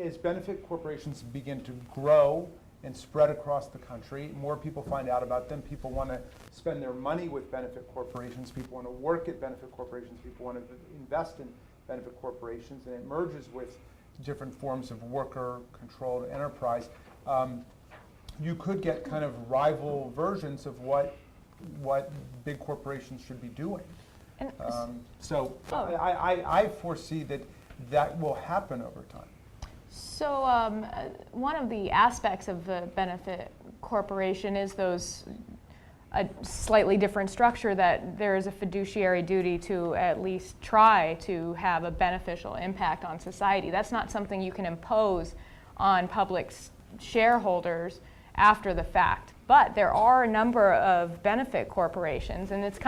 as benefit corporations begin to grow and spread across the country, more people find out about them. People want to spend their money with benefit corporations. People want to work at benefit corporations. People want to invest in benefit corporations, and it merges with different forms of worker-controlled enterprise. You could get kind of rival versions of what big corporations should be doing. I foresee that will happen over time. So one of the aspects of the benefit corporation is a slightly different structure, that there is a fiduciary duty to at least try to have a beneficial impact on society. That's not something you can impose on public shareholders after the fact. But there are a number of benefit corporations, and it's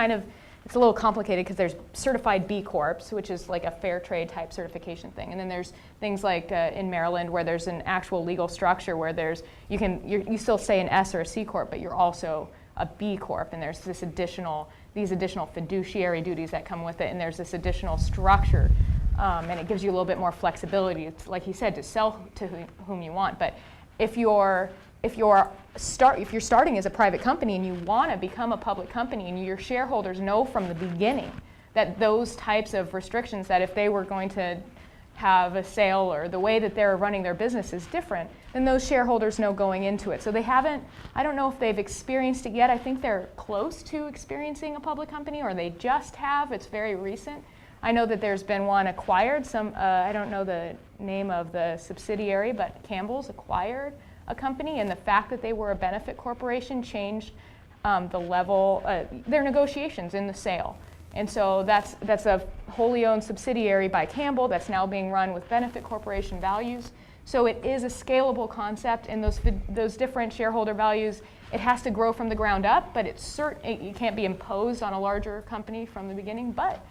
a little complicated because there's certified B Corps, which is like a fair trade type certification thing. And then there's things like in Maryland where there's an actual legal structure where you still say an S or a C Corp, but you're also a B Corp, and there's these additional fiduciary duties that come with it, and there's this additional structure, and it gives you a little bit more flexibility. It's like you said, to sell to whom you want. But if you're starting as a private company and you want to become a public company, and your shareholders know from the beginning that those types of restrictions, that if they were going to have a sale or the way that they're running their business is different, then those shareholders know going into it. So I don't know if they've experienced it yet. I think they're close to experiencing a public company, or they just have. It's very recent. I know that there's been one acquired. I don't know the name of the subsidiary, but Campbell's acquired a company, and the fact that they were a benefit corporation changed the level, their negotiations in the sale. And so that's a wholly owned subsidiary by Campbell that's now being run with benefit corporation values. So it is a scalable concept, and those different shareholder values, it has to grow from the ground up, but it can't be imposed on a larger company from the beginning. But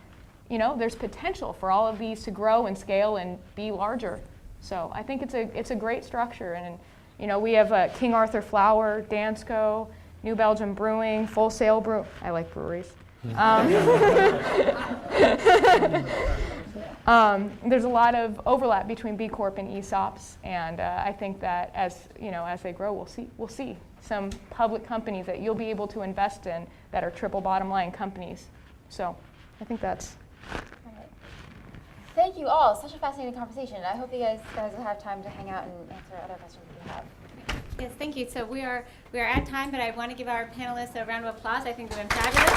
there's potential for all of these to grow and scale and be larger. So I think it's a great structure, and You know, we have King Arthur Flour, Dansko, New Belgium Brewing, Full Sail Brew. I like breweries. There's a lot of overlap between B Corp and ESOPs, and I think that as they grow, we'll see some public companies that you'll be able to invest in that are triple bottom line companies. So I think that's. All right. Thank you all. Such a fascinating conversation. I hope you guys will have time to hang out and answer other questions that you have. Yes, thank you. So we are at time, but I want to give our panelists a round of applause. I think they've been fabulous.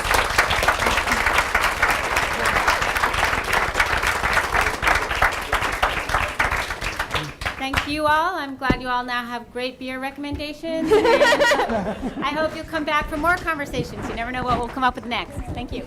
Thank you all. I'm glad you all now have great beer recommendations. I hope you'll come back for more conversations. You never know what we'll come up with next. Thank you.